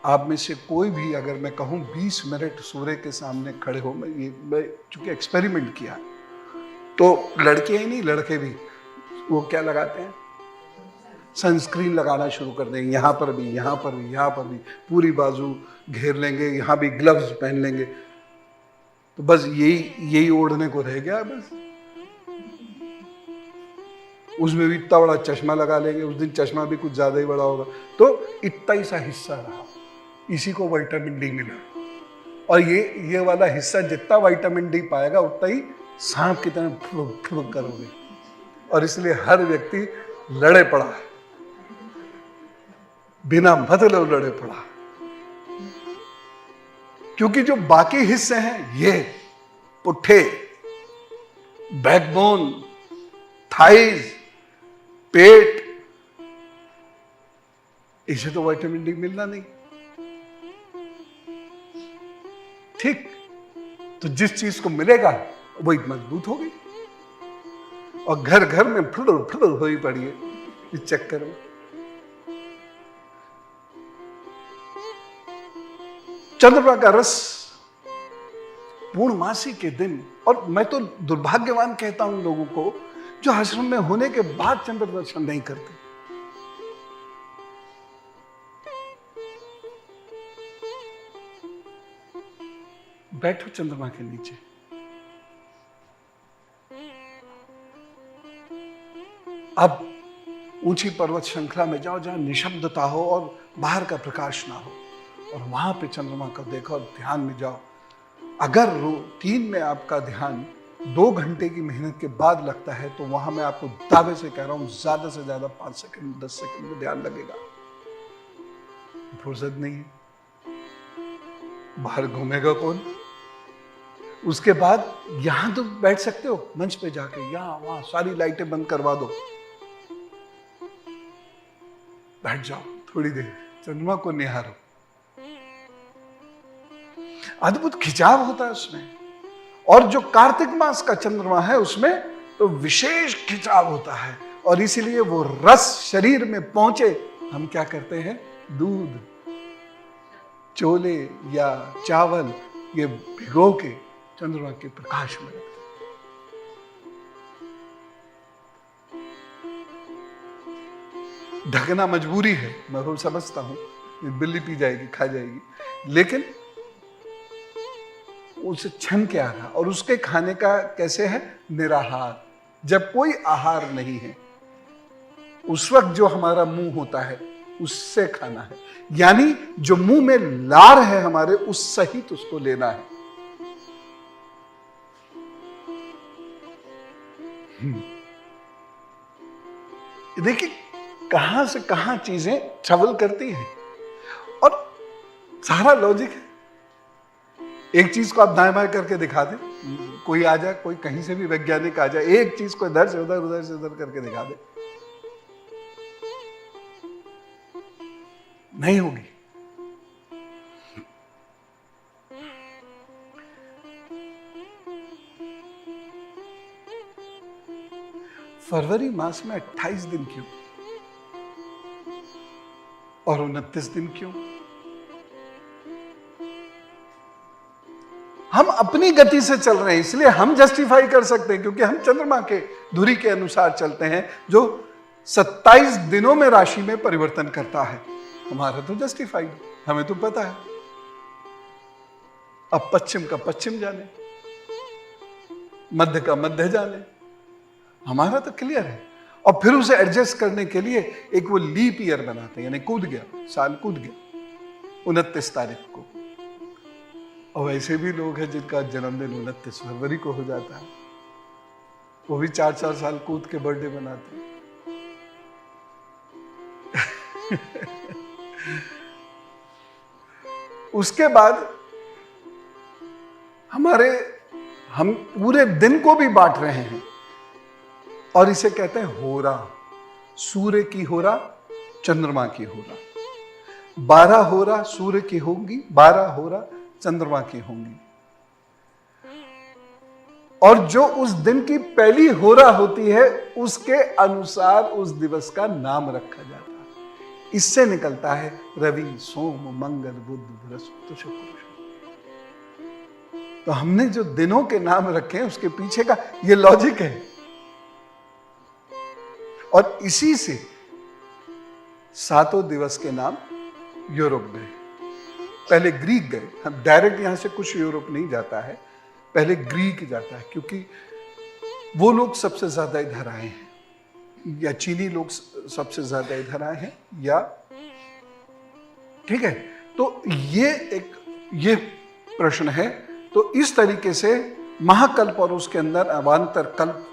आप में से कोई भी अगर मैं कहूं 20 मिनट सूर्य के सामने खड़े हो, मैं चूंकि एक्सपेरिमेंट किया, तो लड़के ही नहीं लड़के भी वो क्या लगाते हैं, सनस्क्रीन लगाना शुरू कर देंगे। यहां पर भी, यहां पर भी, यहां पर भी, पूरी बाजू घेर लेंगे, यहां भी ग्लव्स पहन लेंगे। तो बस यही ओढ़ने को रह गया बस। उसमें भी इतना बड़ा चश्मा लगा लेंगे, उस दिन चश्मा भी कुछ ज्यादा ही बड़ा होगा, तो इतना ही सा हिस्सा रहा, इसी को विटामिन डी मिला। और ये वाला हिस्सा जितना विटामिन डी पाएगा उतना ही सांप की तरह फुक फुक करोगे। और इसलिए हर व्यक्ति लड़े पड़ा है, बिना मतलब लड़े पड़ा, क्योंकि जो बाकी हिस्से हैं, ये पुट्ठे, बैकबोन, थाइज, पेट, इसे तो विटामिन डी मिलना नहीं। ठीक, तो जिस चीज को मिलेगा वही मजबूत होगी। और घर घर में फुल हो ही पड़ी है इस चक्कर में। चंद्रमा का रस पूर्णमासी के दिन, और मैं तो दुर्भाग्यवान कहता हूं लोगों को जो आश्रम में होने के बाद चंद्र दर्शन नहीं करते। बैठो चंद्रमा के नीचे, अब ऊंची पर्वत श्रृंखला में जाओ जहां निशब्दता हो और बाहर का प्रकाश ना हो, और वहां पे चंद्रमा को देखो और ध्यान में जाओ। अगर रूटीन में आपका ध्यान 2 घंटे की मेहनत के बाद लगता है तो वहां मैं आपको दावे से कह रहा हूं ज्यादा से ज्यादा 5 सेकंड 10 सेकंड में ध्यान लगेगा। फुर्सत नहीं है, बाहर घूमेगा कौन। उसके बाद यहां तो बैठ सकते हो, मंच पे जाके यहां वहां सारी लाइटें बंद करवा दो, बैठ जाओ थोड़ी देर, चंद्रमा को निहारो। अद्भुत खिंचाव होता है उसमें, और जो कार्तिक मास का चंद्रमा है उसमें तो विशेष खिंचाव होता है, और इसीलिए वो रस शरीर में पहुंचे हम क्या करते हैं, दूध, चोले या चावल ये भिगो के चंद्रमा के प्रकाश में रखते हैं। ढकना मजबूरी है, मैं वो समझता हूं, बिल्ली पी जाएगी खा जाएगी, लेकिन उसे छन के आ रहा, और उसके खाने का कैसे है, निराहार, जब कोई आहार नहीं है उस वक्त जो हमारा मुंह होता है उससे खाना है, यानी जो मुंह में लार है हमारे उस सहित उसको लेना है। देखिए कहां से कहां चीजें ट्रेवल करती हैं, और सारा लॉजिक है। एक चीज को आप दाएं बाएं करके दिखा दे, कोई आ जाए, कोई कहीं से भी वैज्ञानिक आ जाए, एक चीज को इधर से उधर उधर से उधर करके दिखा दे, नहीं होगी। फरवरी मास में 28 दिन क्यों और 29 दिन क्यों? हम अपनी गति से चल रहे हैं, इसलिए हम जस्टिफाई कर सकते हैं, क्योंकि हम चंद्रमा के धुरी के अनुसार चलते हैं जो 27 दिनों में राशि में परिवर्तन करता है। हमारा तो जस्टिफाइड, हमें तो पता है। अब पश्चिम का पश्चिम जाने, मध्य का मध्य जाने, हमारा तो क्लियर है। और फिर उसे एडजस्ट करने के लिए एक वो लीप ईयर बनाते हैं, यानी कूद गया, साल कूद गया 29 तारीख को। और ऐसे भी लोग हैं जिनका जन्मदिन 29 फरवरी को हो जाता है, वो भी 4-4 साल कूद के बर्थडे मनाते हैं। उसके बाद हम पूरे दिन को भी बांट रहे हैं, और इसे कहते हैं होरा। सूर्य की होरा, चंद्रमा की होरा। 12 होरा सूर्य की होंगी, 12 होरा चंद्रमा की होंगी। और जो उस दिन की पहली होरा होती है उसके अनुसार उस दिवस का नाम रखा जाता है। इससे निकलता है रवि, सोम, मंगल, बुध, बृहस्पति, शुक्र। तो हमने जो दिनों के नाम रखे हैं उसके पीछे का ये लॉजिक है, और इसी से 7 दिवस के नाम यूरोप गए। पहले ग्रीक गए, हम डायरेक्ट यहां से कुछ यूरोप नहीं जाता है, पहले ग्रीक जाता है, क्योंकि वो लोग सबसे ज्यादा इधर आए हैं, या चीनी लोग सबसे ज्यादा इधर आए हैं, या ठीक है। तो ये प्रश्न है। तो इस तरीके से महाकल्प और उसके अंदर अवान्तर कल्प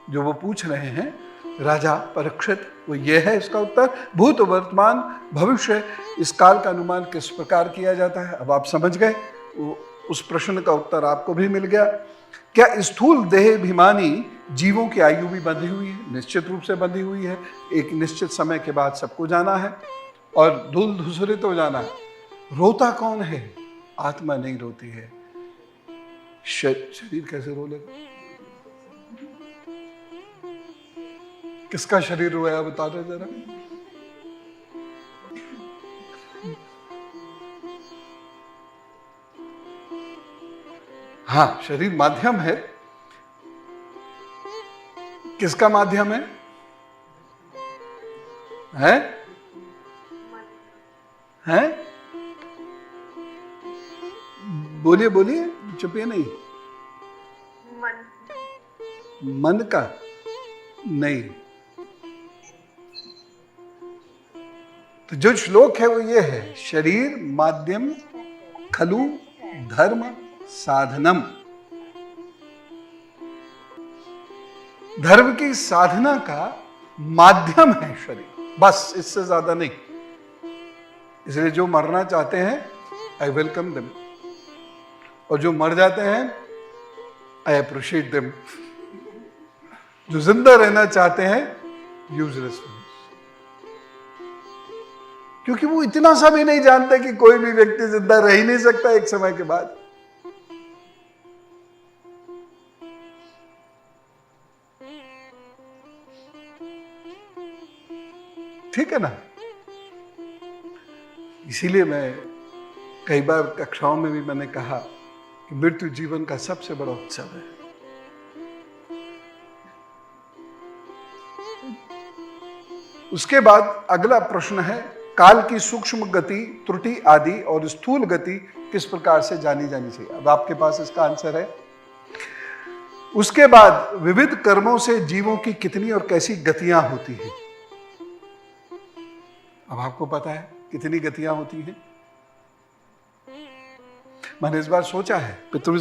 जो वो पूछ रहे हैं राजा परीक्षित, वो ये है इसका उत्तर। भूत, वर्तमान, भविष्य, इस काल का अनुमान किस प्रकार किया जाता है, अब आप समझ गए। उस प्रश्न का उत्तर आपको भी मिल गया। क्या स्थूल देहाभिमानी जीवों की आयु भी बंधी हुई है? निश्चित रूप से बंधी हुई है। एक निश्चित समय के बाद सबको जाना है और धूल धूसरित हो जाना है। रोता कौन है? आत्मा नहीं रोती है। शरीर कैसे रो लेगा? किसका शरीर रोया बता रहे जरा। हाँ, शरीर माध्यम है, किसका माध्यम है? हैं? हैं? बोलिए बोलिए, चुपिए नहीं। मन का नहीं। तो जो श्लोक है वो ये है, शरीर माध्यम खलु धर्म साधनम। धर्म की साधना का माध्यम है शरीर, बस, इससे ज्यादा नहीं। इसलिए जो मरना चाहते हैं आई वेलकम देम, और जो मर जाते हैं आई अप्रिशिएट देम। जो जिंदा रहना चाहते हैं यूजलेस, क्योंकि वो इतना सा भी नहीं जानते कि कोई भी व्यक्ति जिंदा रह ही नहीं सकता एक समय के बाद। ठीक है ना? इसीलिए मैं कई बार कक्षाओं में भी मैंने कहा कि मृत्यु जीवन का सबसे बड़ा उत्सव है। उसके बाद अगला प्रश्न है, काल की सूक्ष्म गति, त्रुटि आदि और स्थूल गति किस प्रकार से जानी जानी चाहिए? अब आपके पास इसका आंसर है। उसके बाद विविध कर्मों से जीवों की कितनी और कैसी गतियां होती हैं? अब आपको पता है कितनी गतियां होती हैं? मैंने इस बार सोचा है पृथ्वी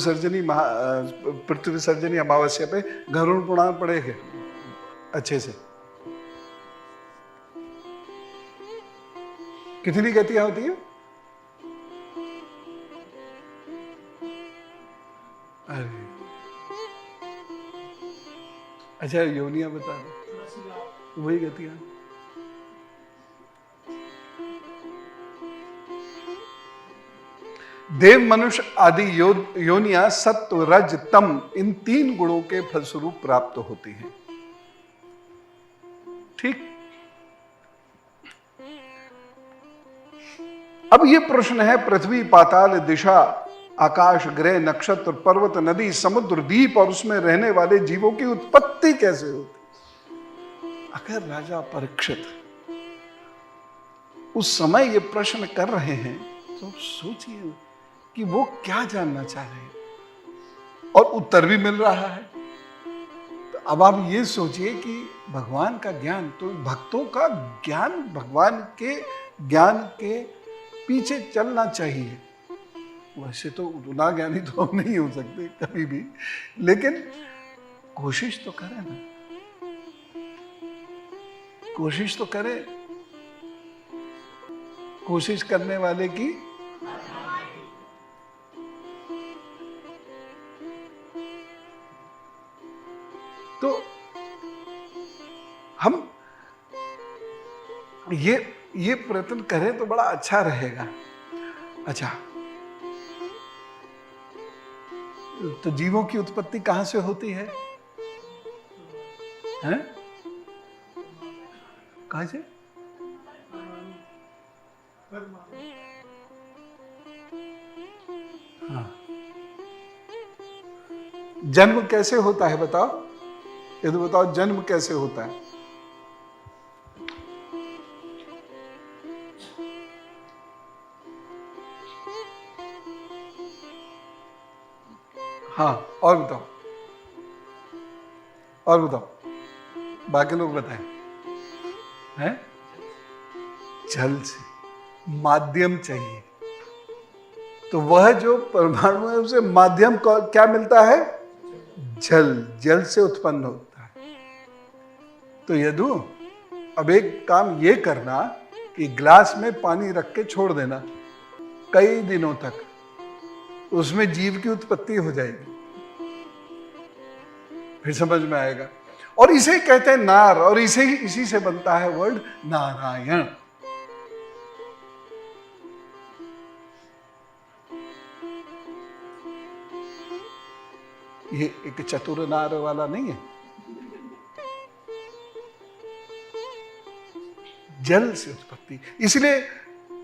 विसर्जनी अमावस्या पे गरुड़ पुराण पढ़ेंगे अच्छे से। कितनी गतियां होती हैं? अरे अच्छा, योनिया बता दो, वही गतियां। देव, मनुष्य आदि योनियां सत्व रज तम इन 3 गुणों के फलस्वरूप प्राप्त होती हैं। ठीक। अब यह प्रश्न है, पृथ्वी, पाताल, दिशा, आकाश, ग्रह, नक्षत्र, पर्वत, नदी, समुद्र, द्वीप और उसमें रहने वाले जीवों की उत्पत्ति कैसे होती? अगर राजा परीक्षित उस समय ये प्रश्न कर रहे हैं तो सोचिए कि वो क्या जानना चाह रहे हैं, और उत्तर भी मिल रहा है। तो अब आप ये सोचिए कि भगवान का ज्ञान, तो भक्तों का ज्ञान भगवान के ज्ञान के पीछे चलना चाहिए। वैसे तो उतना ज्ञानी तो हम नहीं हो सकते कभी भी, लेकिन कोशिश तो करें ना, कोशिश तो करें। कोशिश करने वाले की तो हम ये प्रयत्न करें तो बड़ा अच्छा रहेगा। अच्छा, तो जीवों की उत्पत्ति कहां से होती है? हैं? कहां से? हाँ। जन्म कैसे होता है बताओ? ये तो बताओ, जन्म कैसे होता है? हाँ, और बताओ, और बताओ, बाकी लोग बताएं। हैं? जल से माध्यम चाहिए, तो वह जो परमाणु है उसे माध्यम क्या मिलता है? जल। जल से उत्पन्न होता है। तो यदु, अब एक काम ये करना कि ग्लास में पानी रख के छोड़ देना कई दिनों तक, उसमें जीव की उत्पत्ति हो जाएगी, फिर समझ में आएगा। और इसे कहते हैं नार, और इसी से बनता है वर्ड नारायण। ये एक चतुर नार वाला नहीं है, जल से उत्पत्ति। इसलिए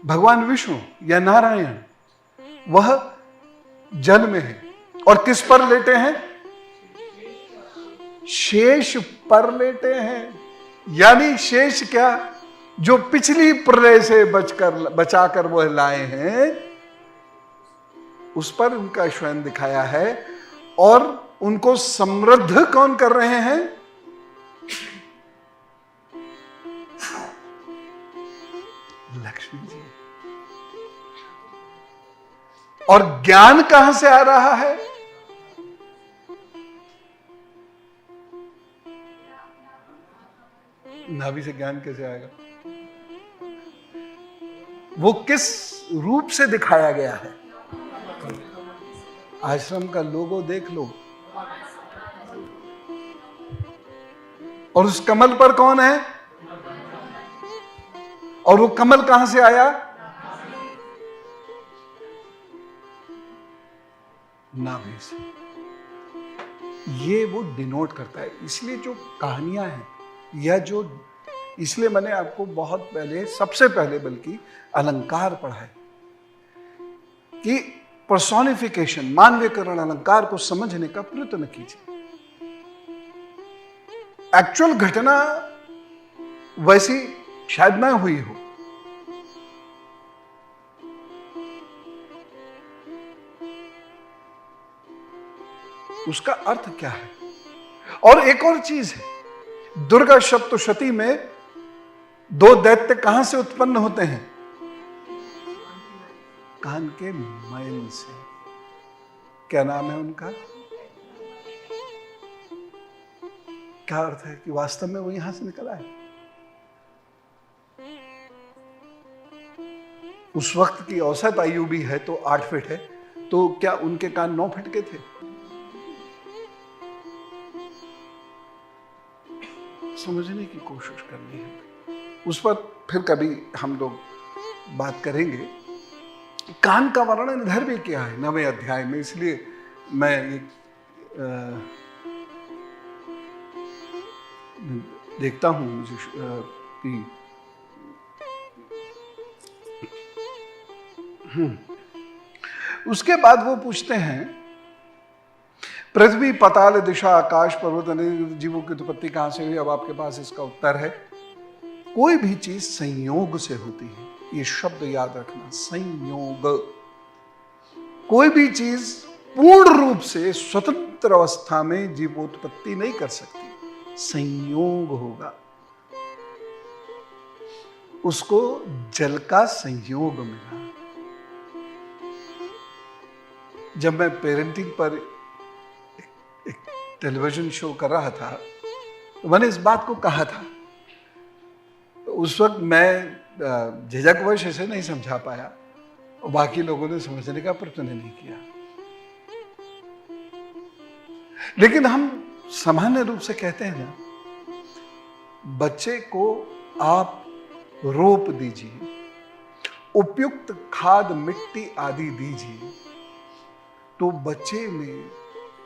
भगवान विष्णु या नारायण वह जल में है, और किस पर लेटे हैं? शेष पर लेटे हैं। यानी शेष क्या, जो पिछली प्रलय से बचाकर वह लाए हैं, उस पर उनका स्वयं दिखाया है। और उनको समृद्ध कौन कर रहे हैं? लक्ष्मी जी। और ज्ञान कहां से आ रहा है? नाभि से ज्ञान कैसे आएगा? वो किस रूप से दिखाया गया है? आश्रम का लोगो देख लो, और उस कमल पर कौन है? और वो कमल कहां से आया? नाभि से। ये वो डिनोट करता है। इसलिए जो कहानियां हैं, या जो, इसलिए मैंने आपको बहुत पहले, सबसे पहले बल्कि अलंकार पढ़ाए कि पर्सोनिफिकेशन, मानवीकरण अलंकार को समझने का प्रयत्न कीजिए। एक्चुअल घटना वैसी शायद ना हुई हो, उसका अर्थ क्या है? और एक और चीज है, दुर्गा सप्तशती में दो दैत्य कहां से उत्पन्न होते हैं? कान के मैल से। क्या नाम है उनका? क्या अर्थ है कि वास्तव में वो यहां से निकला है? उस वक्त की औसत आयु भी है तो 8 फीट है, तो क्या उनके कान 9 फीट के थे? समझने की कोशिश करनी है। उस पर फिर कभी हम लोग बात करेंगे। कान का वर्णन इधर भी किया है 9वें अध्याय में, इसलिए मैं एक देखता हूं मुझे उसके बाद वो पूछते हैं, पृथ्वी, पाताल, दिशा, आकाश, पर्वत, अनेक जीवों की उत्पत्ति कहां से हुई? अब आपके पास इसका उत्तर है, कोई भी चीज संयोग से होती है। ये शब्द याद रखना, संयोग। कोई भी चीज पूर्ण रूप से स्वतंत्र अवस्था में जीवोत्पत्ति नहीं कर सकती, संयोग होगा। उसको जल का संयोग मिला। जब मैं पेरेंटिंग पर एक टेलीविजन शो कर रहा था, तो मैंने इस बात को कहा था। तो उस वक्त मैं झिझकवश इसे नहीं समझा पाया, और बाकी लोगों ने समझने का प्रयत्न नहीं किया। लेकिन हम सामान्य रूप से कहते हैं ना, बच्चे को आप रोप दीजिए, उपयुक्त खाद, मिट्टी आदि दीजिए, तो बच्चे में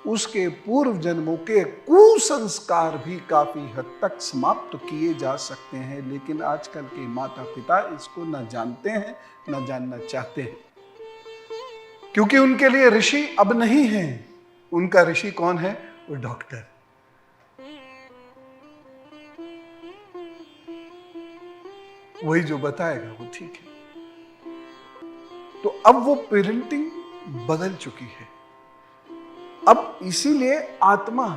उसके पूर्व जन्मों के कुसंस्कार भी काफी हद तक समाप्त किए जा सकते हैं। लेकिन आजकल के माता पिता इसको न जानते हैं, न जानना चाहते हैं, क्योंकि उनके लिए ऋषि अब नहीं है। उनका ऋषि कौन है? वो डॉक्टर। वही जो बताएगा वो ठीक है। तो अब वो पेरेंटिंग बदल चुकी है। अब इसीलिए आत्मा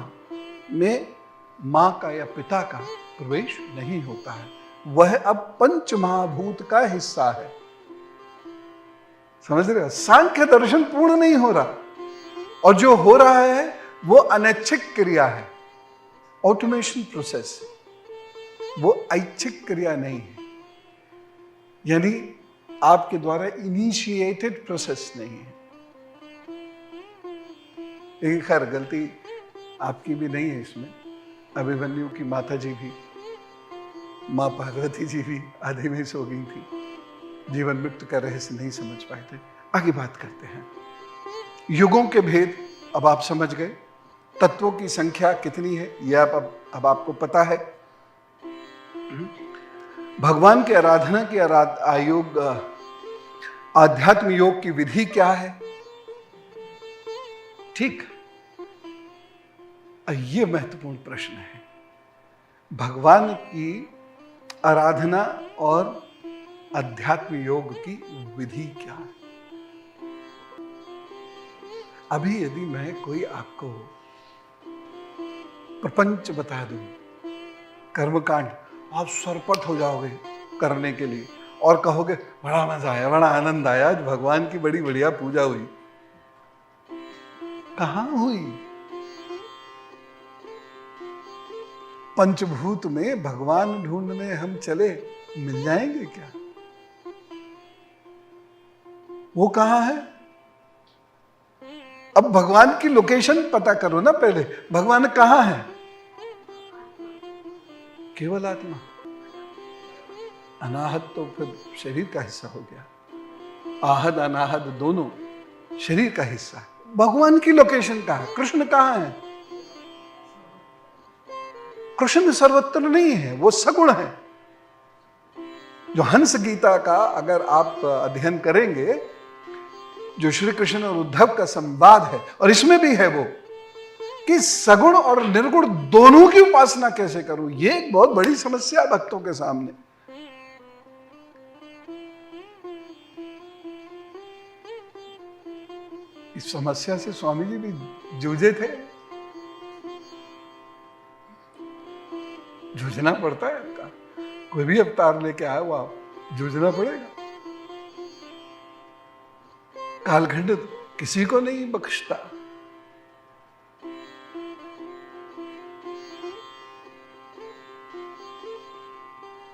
में मां का या पिता का प्रवेश नहीं होता है, वह अब पंच महाभूत का हिस्सा है। समझ रहे हो? सांख्य दर्शन पूर्ण नहीं हो रहा, और जो हो रहा है वो अनैच्छिक क्रिया है, ऑटोमेशन प्रोसेस, वो ऐच्छिक क्रिया नहीं है। यानी आपके द्वारा इनिशिएटेड प्रोसेस नहीं है। लेकिन खैर गलती आपकी भी नहीं है इसमें। अभिमन्यु की माता जी भी, मां पार्वती जी भी आधे में सो गई थी, जीवन मृत्यु का रहस्य नहीं समझ पाए थे। आगे बात करते हैं। युगों के भेद अब आप समझ गए। तत्वों की संख्या कितनी है यह अब आपको पता है। भगवान की आराधना की आयोग, आध्यात्म योग की विधि क्या है? ठीक, ये महत्वपूर्ण प्रश्न है। भगवान की आराधना और अध्यात्म योग की विधि क्या है? अभी यदि मैं कोई आपको प्रपंच बता दूं, कर्मकांड, आप सरपट हो जाओगे करने के लिए और कहोगे बड़ा मजा आया, बड़ा आनंद आया, आज भगवान की बड़ी बढ़िया पूजा हुई। कहां हुई? पंचभूत में भगवान ढूंढने हम चले, मिल जाएंगे क्या? वो कहां है? अब भगवान की लोकेशन पता करो ना पहले, भगवान कहां है? केवल आत्मा। अनाहत तो फिर शरीर का हिस्सा हो गया, आहद अनाहद दोनों शरीर का हिस्सा है। भगवान की लोकेशन कहां है? कृष्ण कहां है? कृष्ण सर्वत्र नहीं है, वो सगुण है। जो हंस गीता का अगर आप अध्ययन करेंगे, जो श्री कृष्ण और उद्धव का संवाद है, और इसमें भी है वो कि सगुण और निर्गुण दोनों की उपासना कैसे करूं, ये एक बहुत बड़ी समस्या है भक्तों के सामने। इस समस्या से स्वामी जी भी जूझे थे। जूझना पड़ता है आपका, कोई भी अवतार लेके आया वो आप जूझना पड़ेगा। कालखंड किसी को नहीं बख्शता।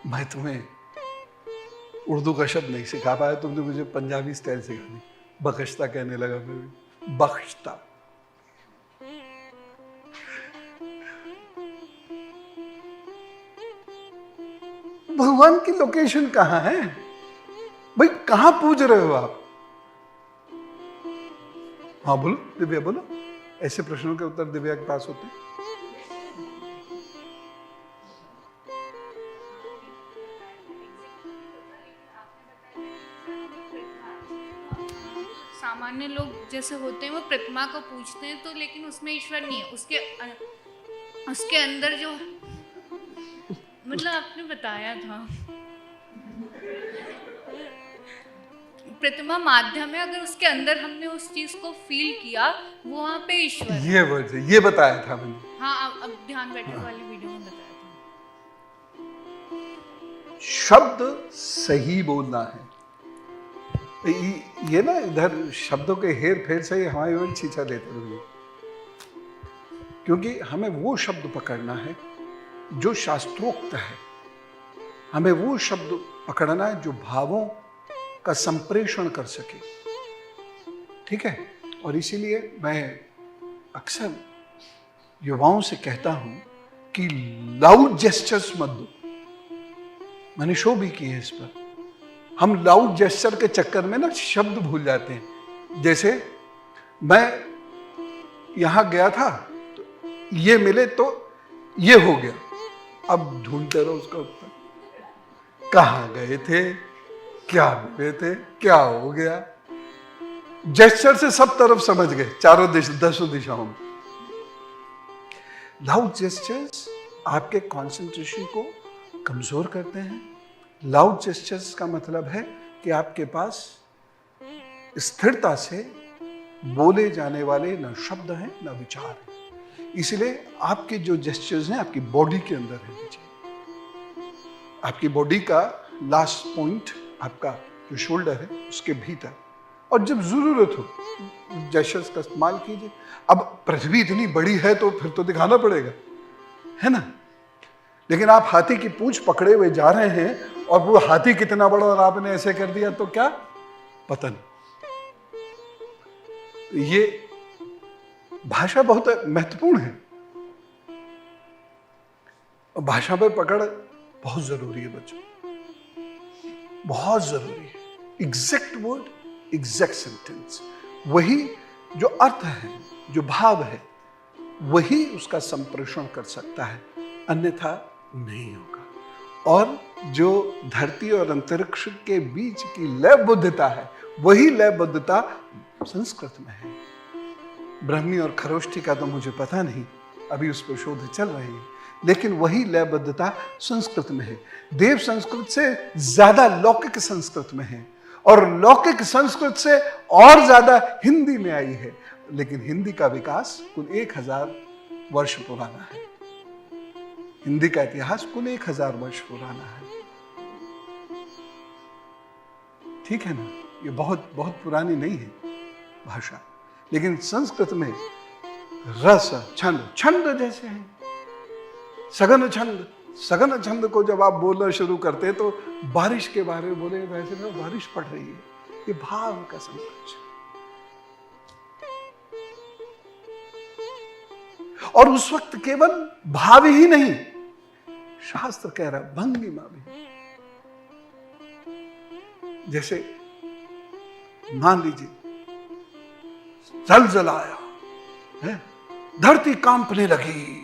मैं तुम्हें उर्दू का शब्द नहीं सिखा पाया, तुमने मुझे पंजाबी स्टाइल सिखा दी। बख्शता कहने लगा मैं भी, बख्शता। भगवान की लोकेशन कहां है भाई? कहां पूज रहे हो आप? हाँ बोलो दिव्या, बोलो। ऐसे प्रश्नों के उत्तर दिव्या के पास होते हैं। सामान्य लोग जैसे होते हैं वो प्रतिमा को पूछते हैं, तो लेकिन उसमें ईश्वर नहीं है। उसके अंदर जो मतलब आपने बताया था, प्रतिमा माध्यम है, अगर उसके अंदर हमने उस चीज को फील किया, वो वहां पे ईश्वर है। ये वर्ड है, ये बताया था मैंने। हाँ, अब ध्यान बैठक वाली वीडियो में बताया था। शब्द सही बोलना है। ये ना इधर शब्दों के हेर फेर से हमारी ओर छींचा लेते रहिए, क्योंकि हमें वो शब्द पकड़ना है जो शास्त्रोक्त है। हमें वो शब्द पकड़ना है जो भावों का संप्रेषण कर सके, ठीक है? और इसीलिए मैं अक्सर युवाओं से कहता हूं कि लाउड जेस्चर्स मत दो। मैंने शो भी किए इस पर। हम लाउड जेस्चर के चक्कर में ना शब्द भूल जाते हैं। जैसे मैं यहां गया था, तो ये मिले तो ये हो गया। अब ढूंढते रहो उसका उत्तर, कहां गए थे, क्या मिले थे, क्या हो गया। जेस्चर से सब तरफ समझ गए, चारों दसों दिशाओं में। लाउड जेस्चर्स आपके कंसंट्रेशन को कमजोर करते हैं। लाउड जेस्चर्स का मतलब है कि आपके पास स्थिरता से बोले जाने वाले न शब्द हैं न विचार हैं। इसलिए आपके जो जेस्चर्स हैं आपकी बॉडी के अंदर रहने चाहिए। आपकी बॉडी का लास्ट पॉइंट आपका जो शोल्डर है उसके भीतर, और जब जरूरत हो जेस्चर्स का इस्तेमाल कीजिए। अब पृथ्वी इतनी बड़ी है तो फिर तो दिखाना पड़ेगा, है ना? लेकिन आप हाथी की पूंछ पकड़े हुए जा रहे हैं और वो हाथी कितना बड़ा और आपने ऐसे कर दिया तो क्या पतन। ये भाषा बहुत महत्वपूर्ण है, और भाषा पर पकड़ बहुत जरूरी है बच्चों, बहुत जरूरी है। एग्जैक्ट वर्ड, एग्जैक्ट सेंटेंस, वही जो अर्थ है, जो भाव है, वही उसका संप्रेषण कर सकता है, अन्यथा नहीं होगा। और जो धरती और अंतरिक्ष के बीच की लयबद्धता है, वही लयबद्धता संस्कृत में है। ब्राह्मी और खरोष्ठी का तो मुझे पता नहीं, अभी उस पर शोध चल रही है, लेकिन वही लयबद्धता संस्कृत में है। देव संस्कृत से ज्यादा लौकिक संस्कृत में है, और लौकिक संस्कृत से और ज्यादा हिंदी में आई है। लेकिन हिंदी का विकास कुल 1000 वर्ष पुराना है। हिंदी का इतिहास कुल 1000 वर्ष पुराना है। ठीक है ना, ये बहुत बहुत पुरानी नहीं है भाषा। लेकिन संस्कृत में रस, छंद, छंद जैसे हैं, सघन छंद। सघन छंद को जब आप बोलना शुरू करते हैं तो बारिश के बारे में बोले वैसे ना, बारिश पड़ रही है, ये भाव का संकोच। और उस वक्त केवल भाव ही नहीं, शास्त्र कह रहा है भंगिमा भी। जैसे मान लीजिए जलजलाया है, धरती कांपने लगी,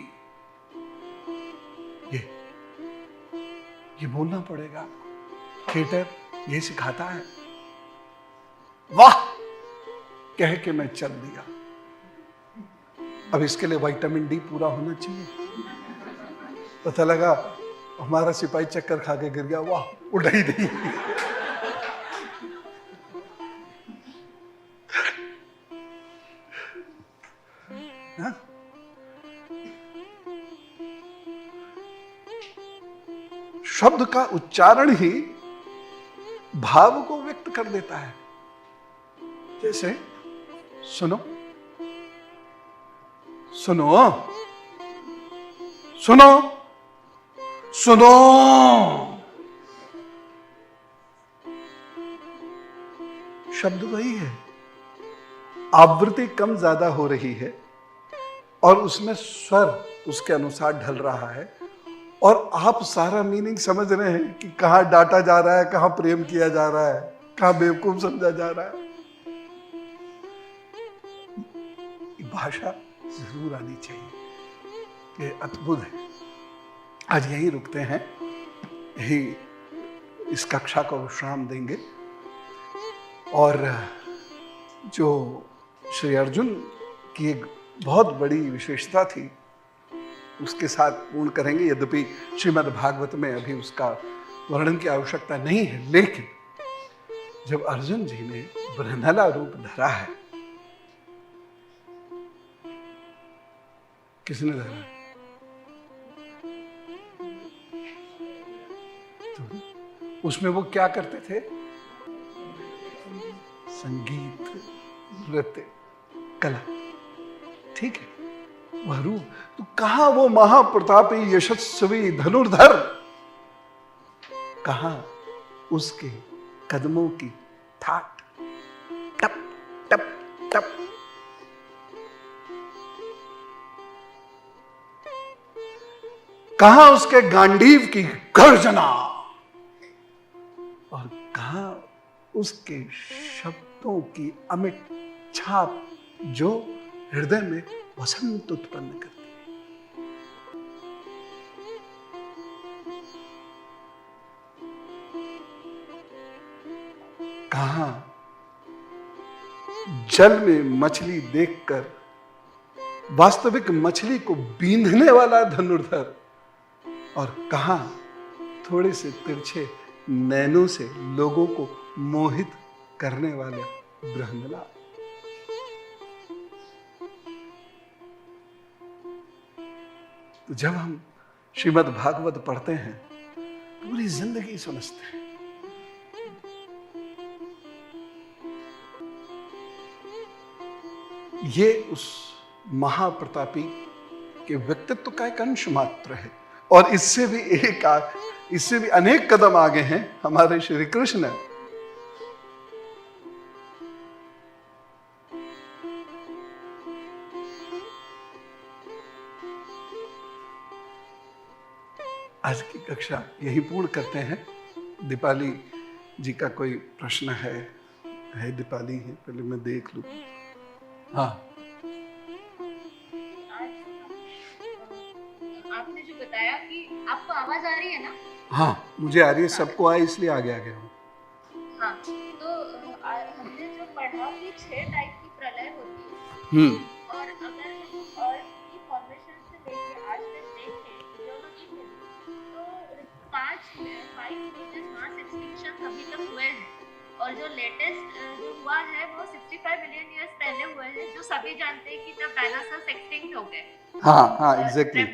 ये बोलना पड़ेगा आपको। थिएटर ये सिखाता है, वाह कह के मैं चल दिया। अब इसके लिए विटामिन डी पूरा होना चाहिए। पता लगा हमारा सिपाही चक्कर खा के गिर गया, वाह उड़ा ही नहीं। हाँ? शब्द का उच्चारण ही भाव को व्यक्त कर देता है। जैसे सुनो, सुनो, सुनो, सुनो। शब्द वही है, आवृत्ति कम ज्यादा हो रही है और उसमें स्वर उसके अनुसार ढल रहा है, और आप सारा मीनिंग समझ रहे हैं कि कहां डांटा जा रहा है, कहां प्रेम किया जा रहा है, कहां बेवकूफ समझा जा रहा है। भाषा जरूर आनी चाहिए। ये अद्भुत है। आज यही रुकते हैं, यही इस कक्षा को विश्राम देंगे। और जो श्री अर्जुन की एक बहुत बड़ी विशेषता थी उसके साथ पूर्ण करेंगे। यद्यपि श्रीमद् भागवत में अभी उसका वर्णन की आवश्यकता नहीं है, लेकिन जब अर्जुन जी ने बृहनला रूप धरा है, किसने धरा है? तो उसमें वो क्या करते थे? संगीत, नृत्य, कला। ठीक है, वह रूप। तो कहां वो महाप्रतापी यशस्वी धनुर्धर, कहां उसके कदमों की ठाट, टप टप टप। कहां उसके गांडीव की गर्जना, और कहां उसके शब्दों की अमिट छाप जो हृदय में वसंत उत्पन्न करती है। कहां जल में मछली देखकर वास्तविक मछली को बींधने वाला धनुर्धर, और कहां थोड़े से तिरछे नैनों से लोगों को मोहित करने वाले बृहनला। तो जब हम श्रीमद् भागवत पढ़ते हैं, पूरी जिंदगी समझते हैं। ये उस महाप्रतापी के व्यक्तित्व का एक अंश मात्र है, और इससे भी अनेक कदम आगे हैं हमारे श्री कृष्ण। आज की कक्षा यही पूर्ण करते हैं। दीपाली जी का कोई प्रश्न है? दीपाली है, पहले मैं देख लूं। हाँ, आपने जो बताया कि आपको आवाज आ रही है ना? हाँ मुझे आ रही है, सबको आई इसलिए आगे हूँ। हाँ, तो हमने जो पढ़ा कि 6 टाइप की प्रलय होती है, और अगर हम अर्थ की फॉर्मेशन से देखिए आज तक देखें जियोलॉजी में तो 5 मेजर मास एक्सटिंक्शन अभी तक हुए हैं और जो लेटेस्ट जो हुआ है वो 65 मिलियन ईयर्स पहले हुए हैं, जो सभी जानते हैं कि जब डायनासोर्स एक्सटिंक्ट हो गए। हाँ एग्जैक्टली।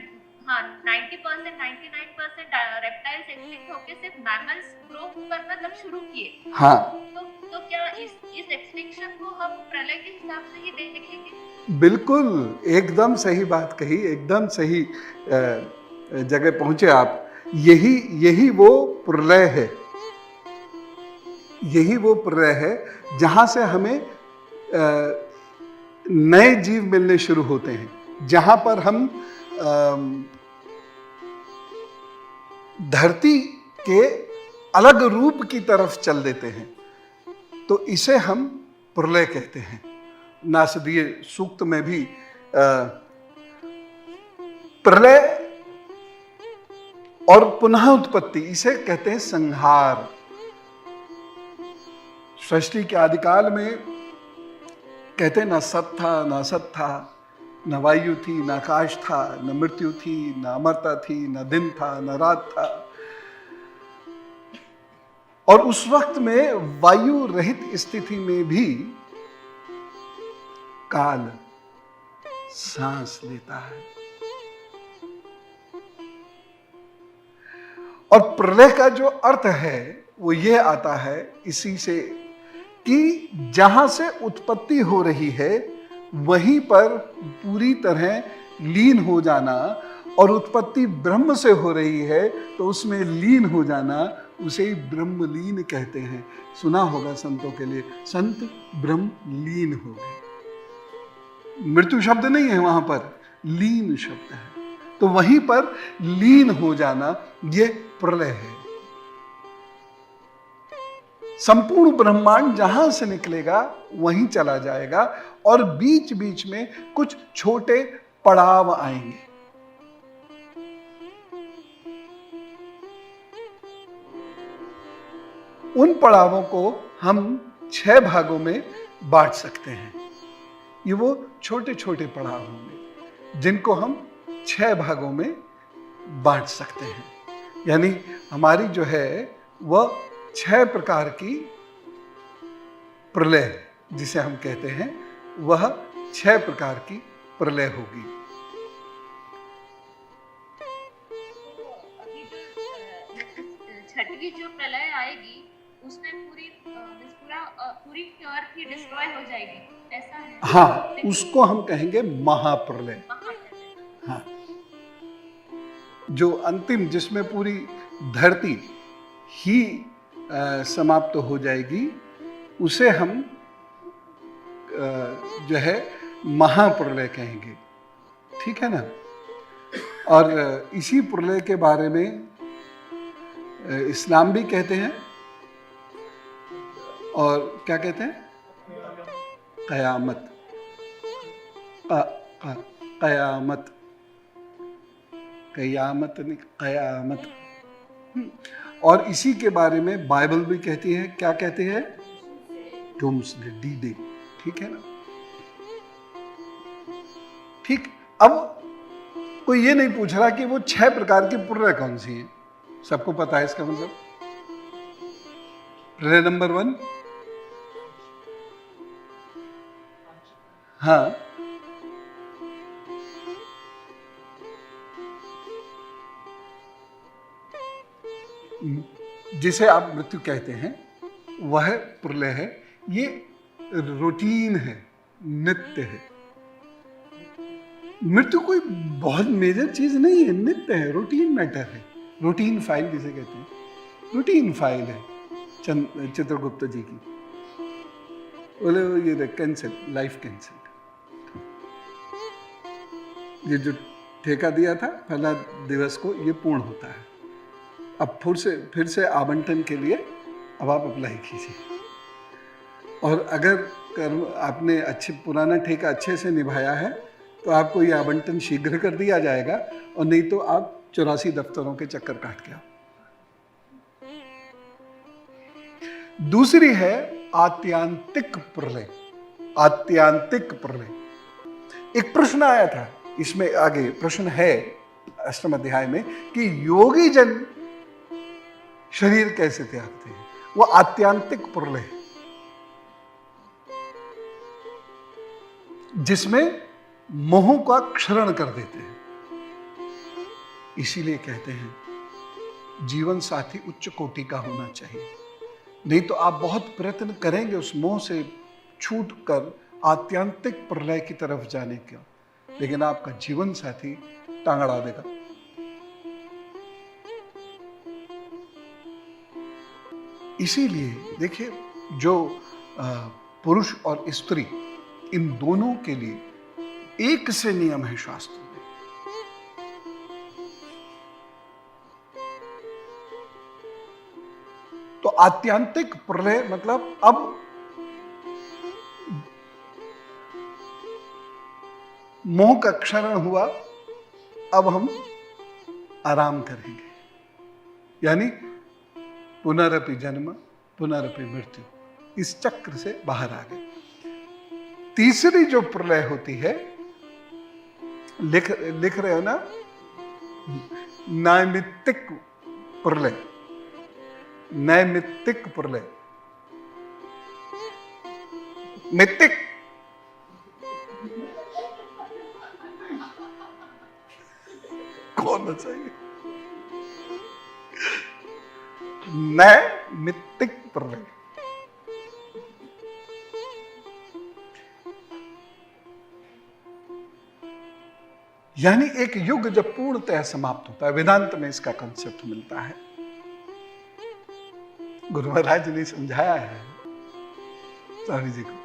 हाँ 90% 99% रेप्टाइल्स एक्सटिंक्ट होके सिर्फ मैमल्स ग्रो करना तब शुरू किए। हाँ तो क्या इस एक्सटिंक्शन को हम प्रलय के हिसाब से ही देखेंगे? बिल्कुल, एकदम सही बात कही, एकदम सही जगह पहुंचे आप। यही वो प्रलय है, यही वो प्रलय है जहां से हमें नए जीव मिलने शुरू होते हैं, जहां पर हम धरती के अलग रूप की तरफ चल देते हैं, तो इसे हम प्रलय कहते हैं। नासदीय सूक्त में भी प्रलय और पुनः उत्पत्ति इसे कहते हैं संहार। सृष्टि के आदिकाल में कहते हैं ना सत था ना असत था, न वायु थी न आकाश था, न मृत्यु थी न अमरता थी, न दिन था न रात था। और उस वक्त में वायु रहित स्थिति में भी काल सांस लेता है। और प्रलय का जो अर्थ है वो ये आता है इसी से कि जहां से उत्पत्ति हो रही है वहीं पर पूरी तरह लीन हो जाना, और उत्पत्ति ब्रह्म से हो रही है तो उसमें लीन हो जाना, उसे ही ब्रह्मलीन कहते हैं। सुना होगा संतों के लिए, संत ब्रह्म लीन हो गए। मृत्यु शब्द नहीं है वहां पर, लीन शब्द है। तो वहीं पर लीन हो जाना ये प्रलय है। संपूर्ण ब्रह्मांड जहां से निकलेगा वहीं चला जाएगा, और बीच बीच में कुछ छोटे पड़ाव आएंगे। उन पड़ावों को हम 6 भागों में बांट सकते हैं। ये वो छोटे छोटे पड़ाव होंगे जिनको हम 6 भागों में बांट सकते हैं। यानी हमारी जो है वह 6 प्रकार की प्रलय जिसे हम कहते हैं, वह 6 प्रकार की प्रलय होगी। अभी जो छठवीं जो प्रलय आएगी उसमें पूरी अर्थ ही डिस्ट्रॉय हो जाएगी, ऐसा है? हाँ, उसको हम कहेंगे महाप्रलय। हाँ, जो अंतिम, जिसमें पूरी धरती ही समाप्त हो जाएगी, उसे हम जो है महाप्रलय कहेंगे। ठीक है ना? और इसी प्रलय के बारे में इस्लाम भी कहते हैं, और क्या कहते हैं? कयामत। कयामत, कयामत नहीं, कयामत। और इसी के बारे में बाइबल भी कहती है। क्या कहती है? Doomsday, D-Day. ठीक है ना? ठीक। अब कोई ये नहीं पूछ रहा कि वो 6 प्रकार की प्रलय कौन सी है। सबको पता है इसका मतलब। प्रलय नंबर 1, हाँ, जिसे आप मृत्यु कहते हैं, वह प्रलय है। ये रूटीन है, नित्य है। मृत्यु कोई बहुत मेजर चीज नहीं है, नित्य है, रूटीन मैटर है। रूटीन फाइल जिसे कहते हैं, रूटीन फाइल है चित्रगुप्त जी की। बोले ये कैंसिल, लाइफ कैंसिल। ये जो ठेका दिया था पहला दिवस को, ये पूर्ण होता है। अब फिर से आवंटन के लिए अब आप अप्लाई कीजिए। और अगर आपने पुराना ठेका अच्छे से निभाया है तो आपको ये आवंटन शीघ्र कर दिया जाएगा, और नहीं तो आप 84 दफ्तरों के चक्कर काट के आओ। दूसरी है आत्यांतिक प्रलय। आत्यांतिक प्रलय। एक प्रश्न आया था इसमें आगे प्रश्न है 8वें अध्याय में कि योगी जन शरीर कैसे त्यागते हैं। वो आत्यांतिक प्रलय है जिसमें मोह का क्षरण कर देते हैं। इसीलिए कहते हैं जीवन साथी उच्च कोटि का होना चाहिए, नहीं तो आप बहुत प्रयत्न करेंगे उस मोह से छूट कर आत्यांतिक प्रलय की तरफ जाने का, लेकिन आपका जीवन साथी टांग अड़ा देगा। इसीलिए देखिए, जो पुरुष और स्त्री इन दोनों के लिए एक से नियम है शास्त्र में। तो आत्यांतिक प्रलय मतलब अब मोह का क्षरण हुआ, अब हम आराम करेंगे, यानी पुनरपि जन्म पुनरपि मृत्यु, इस चक्र से बाहर आ गए। तीसरी जो प्रलय होती है, लिख रहे हो ना, नैमित्तिक प्रलय। नैमित्तिक प्रलय, मित्तिक कौन चाहिए? नैमित्तिक प्रलय यानी एक युग जब पूर्णतः समाप्त होता है। वेदांत में इसका कंसेप्ट मिलता है, गुरु महाराज ने समझाया है स्वामी जी को।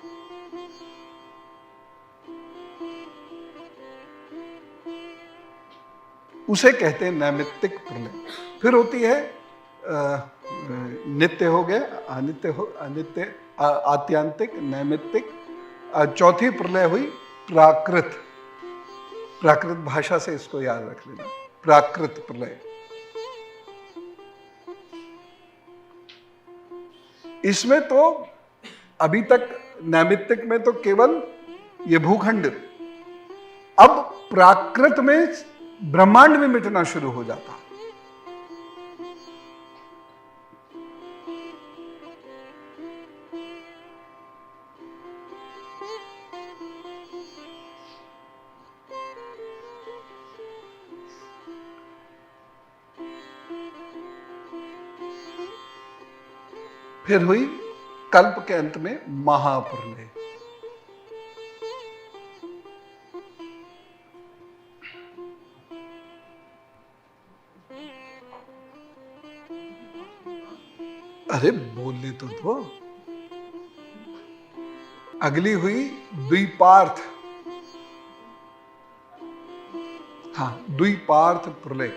उसे कहते हैं नैमित्तिक प्रलय। फिर होती है नित्य हो गया, अनित्य, आत्यांतिक, नैमित्तिक। चौथी प्रलय हुई प्राकृत। प्राकृत भाषा से इसको याद रख लेना, प्राकृत प्रलय। इसमें तो अभी तक नैमित्तिक में तो केवल ये भूखंड, अब प्राकृत में ब्रह्मांड में मिटना शुरू हो जाता। फिर हुई कल्प के अंत में महाप्रलय। अरे बोलने तो दो। अगली हुई द्विपार्थ। हाँ, द्विपार्थ प्रलय।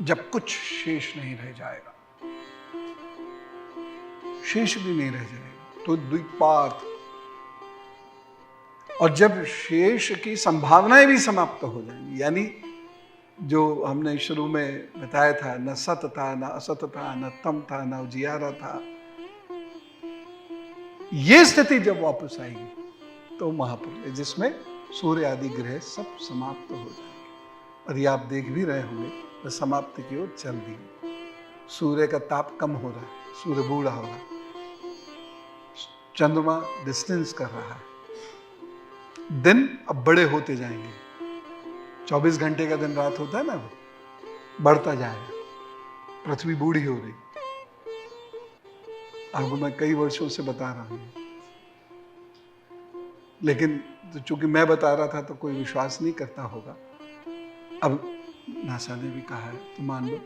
जब कुछ शेष नहीं रह जाएगा, शेष भी नहीं रह जाएगा, तो द्विपार्थ। और जब शेष की संभावनाएं भी समाप्त हो जाएंगी, यानी जो हमने शुरू में बताया था, न सत था, न असत था, न तम था, न उजियारा था, ये स्थिति जब वापस आएगी तो महाप्रलय, जिसमें सूर्य आदि ग्रह सब समाप्त हो जाएंगे। और ये आप देख भी रहे होंगे, तो समाप्ति की ओर चल दी। सूर्य का ताप कम हो रहा है, सूर्य बूढ़ा हो रहा है, चंद्रमा डिस्टेंस कर रहा है, दिन अब बड़े होते जाएंगे। 24 घंटे का दिन रात होता है ना, वो बढ़ता जाएगा। पृथ्वी बूढ़ी हो रही, आपको मैं कई वर्षों से बता रहा हूं, लेकिन तो चूंकि मैं बता रहा था तो कोई विश्वास नहीं करता होगा। अब नासा ने भी कहा है तो मान लो,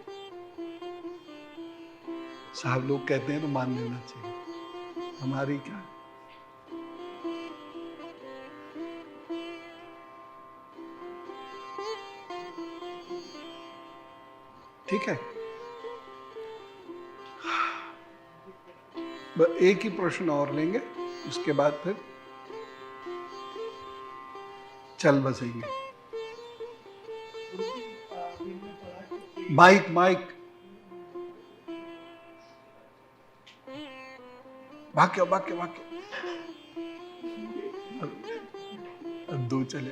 साहब लोग कहते हैं तो मान लेना चाहिए, हमारी क्या। ठीक है, एक ही प्रश्न और लेंगे, उसके बाद फिर चल बसेंगे। माइक वाक्य वाक्य वाक्य। अब 2 चले।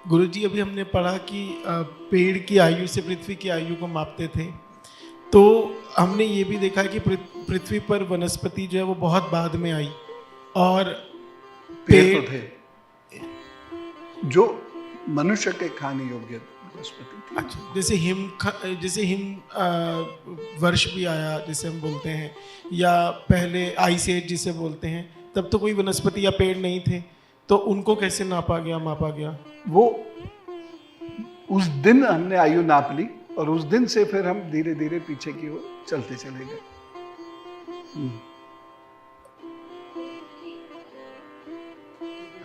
गुरुजी, अभी हमने पढ़ा कि पेड़ की आयु से पृथ्वी की आयु को मापते थे, तो हमने ये भी देखा कि पृथ्वी पर वनस्पति जो है वो बहुत बाद में आई, और पेड़ तो थे जो मनुष्य के खाने योग्य वनस्पति थी। अच्छा, जैसे हिम वर्ष भी आया जिसे हम बोलते हैं, या पहले आइस एज जिसे बोलते हैं, तब तो कोई वनस्पति या पेड़ नहीं थे, तो उनको कैसे मापा गया? वो उस दिन हमने आयु नाप ली और उस दिन से फिर हम धीरे धीरे पीछे की ओर चलते चले गए।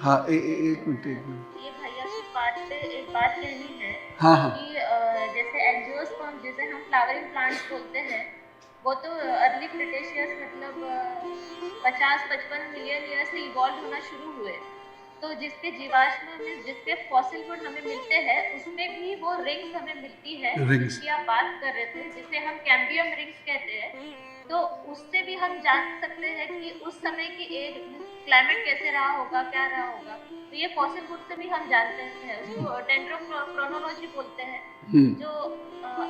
हाँ, एक मिनट। ये भैया की बात पे एक बात कहनी है। हाँ हाँ। कि जैसे एंजियोस्पर्म जिसे हम फ्लावरिंग प्लांट्स बोलते हैं, वो तो अर्ली क्रिटेशियस मतलब 50-55 मिलियन ईयर से इवॉल्व होना शुरू हुए। तो जिसके जीवाश्म में जिसके फॉसिल वुड हमें मिलते हैं, उसमें भी वो रिंग्स हमें मिलती है जिसकी आप बात कर रहे थे, जिसे हम कैम्बियम रिंग्स कहते हैं। तो उससे भी हम जान सकते हैं कि उस समय की एज क्लाइमेट कैसे रहा होगा, क्या रहा होगा। तो ये फॉसिल वुड से भी हम जानते हैं, उसको डेंड्रोक्रोनोलॉजी बोलते हैं। जो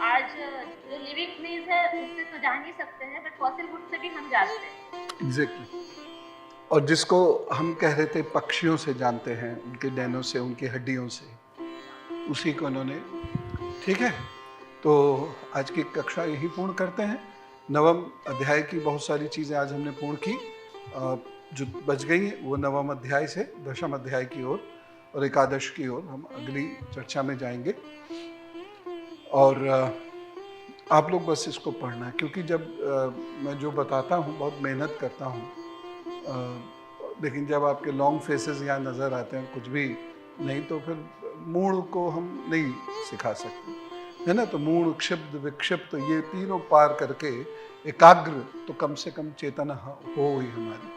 आज जो लिविंग ट्रीज है उससे तो जान ही सकते हैं, बट फॉसिल वुड से भी हम जानते हैं। एग्जैक्टली। और जिसको हम कह रहे थे पक्षियों से जानते हैं, उनके डैनों से, उनकी हड्डियों से, उसी को उन्होंने। ठीक है, तो आज की कक्षा यही पूर्ण करते हैं। 9वें अध्याय की बहुत सारी चीज़ें आज हमने पूर्ण की। जो बच गई हैं वो 9वें अध्याय से 10वें अध्याय की ओर और एकादश की ओर हम अगली चर्चा में जाएंगे। और आप लोग बस इसको पढ़ना है, क्योंकि जब मैं जो बताता हूँ बहुत मेहनत करता हूँ, लेकिन जब आपके लॉन्ग फेसेस यहाँ नज़र आते हैं कुछ भी नहीं, तो फिर मूल को हम नहीं सिखा सकते, है ना। तो मूल, क्षिप्त, विक्षिप्त, ये तीनों पार करके एकाग्र तो कम से कम चेतना हो ही हमारी,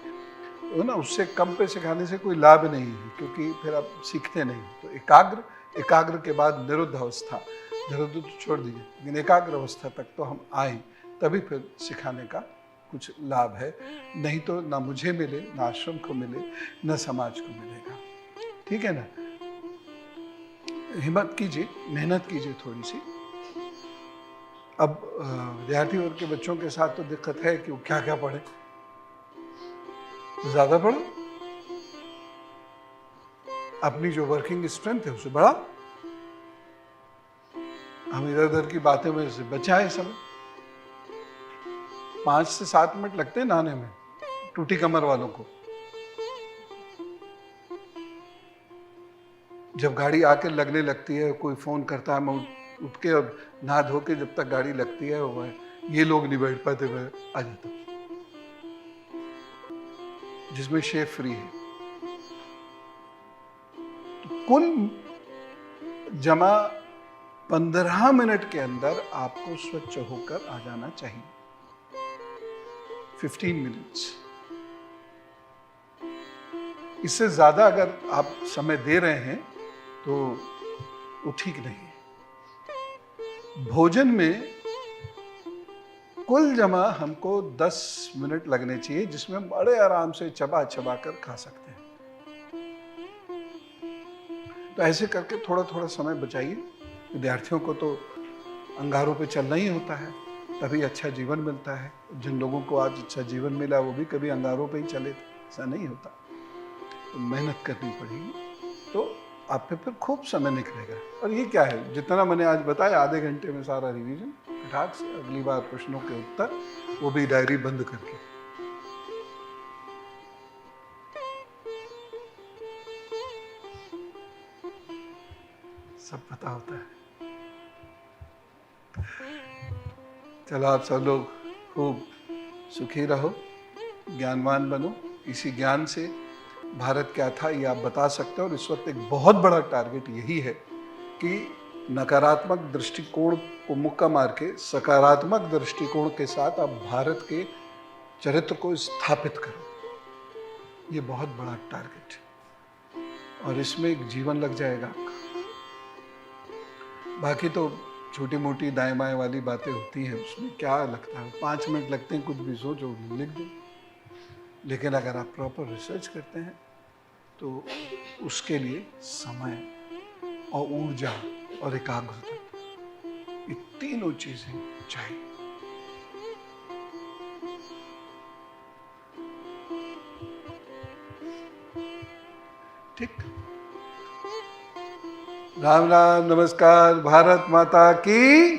है ना। उससे कम पे सिखाने से कोई लाभ नहीं है, क्योंकि फिर आप सीखते नहीं। तो एकाग्र के बाद निरुद्ध अवस्था, निरुद्ध तो छोड़ दीजिए, लेकिन एकाग्र अवस्था तक तो हम आए, तभी फिर सिखाने का कुछ लाभ है। नहीं तो ना मुझे मिले, ना आश्रम को मिले, ना समाज को मिलेगा। ठीक है ना। हिम्मत कीजिए, मेहनत कीजिए थोड़ी सी। अब विद्यार्थी वर्ग के बच्चों के साथ तो दिक्कत है कि वो क्या क्या पढ़े, ज्यादा पढ़ो, अपनी जो वर्किंग स्ट्रेंथ है उसे बढ़ाओ। हम इधर उधर की बातें में से बचाए समय। 5 से 7 मिनट लगते हैं नहाने में टूटी कमर वालों को। जब गाड़ी आके लगने लगती है, कोई फोन करता है, मैं उठ के और नहा धो के जब तक गाड़ी लगती है वो ये लोग नहीं बैठ पाते, मैं आ जाता हूं, जिसमें शेफ फ्री है। तो कुल जमा 15 मिनट के अंदर आपको स्वच्छ होकर आ जाना चाहिए। 15 मिनट्स। इससे ज्यादा अगर आप समय दे रहे हैं तो वो ठीक नहीं है। भोजन में कुल जमा हमको 10 मिनट लगने चाहिए, जिसमें बड़े आराम से चबा चबा कर खा सकते हैं। तो ऐसे करके थोड़ा थोड़ा समय बचाइए। विद्यार्थियों को तो अंगारों पे चलना ही होता है, तभी अच्छा जीवन मिलता है। जिन लोगों को आज अच्छा जीवन मिला वो भी कभी अंगारों पे ही चले थे, ऐसा नहीं होता। तो मेहनत करनी पड़ेगी, तो आप पे फिर खूब समय निकलेगा। और ये क्या है, जितना मैंने आज बताया, आधे घंटे में सारा रिवीजन फटाक से। अगली बार प्रश्नों के उत्तर, वो भी डायरी बंद करके। सब पता होता है। चलो, आप सब लोग खूब सुखी रहो, ज्ञानवान बनो। इसी ज्ञान से भारत क्या था ये आप बता सकते हो। और इस वक्त एक बहुत बड़ा टारगेट यही है कि नकारात्मक दृष्टिकोण को मुक्का मार के सकारात्मक दृष्टिकोण के साथ आप भारत के चरित्र को स्थापित करो। ये बहुत बड़ा टारगेट है और इसमें एक जीवन लग जाएगा आपका। बाकी तो छोटी मोटी दाएं बाएं वाली बातें होती हैं, उसमें क्या लगता है, 5 मिनट लगते हैं, कुछ भी सोचो लिख दो। लेकिन अगर आप प्रॉपर रिसर्च करते हैं तो उसके लिए समय और ऊर्जा और एकाग्रता, ये तीनों चीजें चाहिए। ठीक। राम राम, नमस्कार, भारत माता की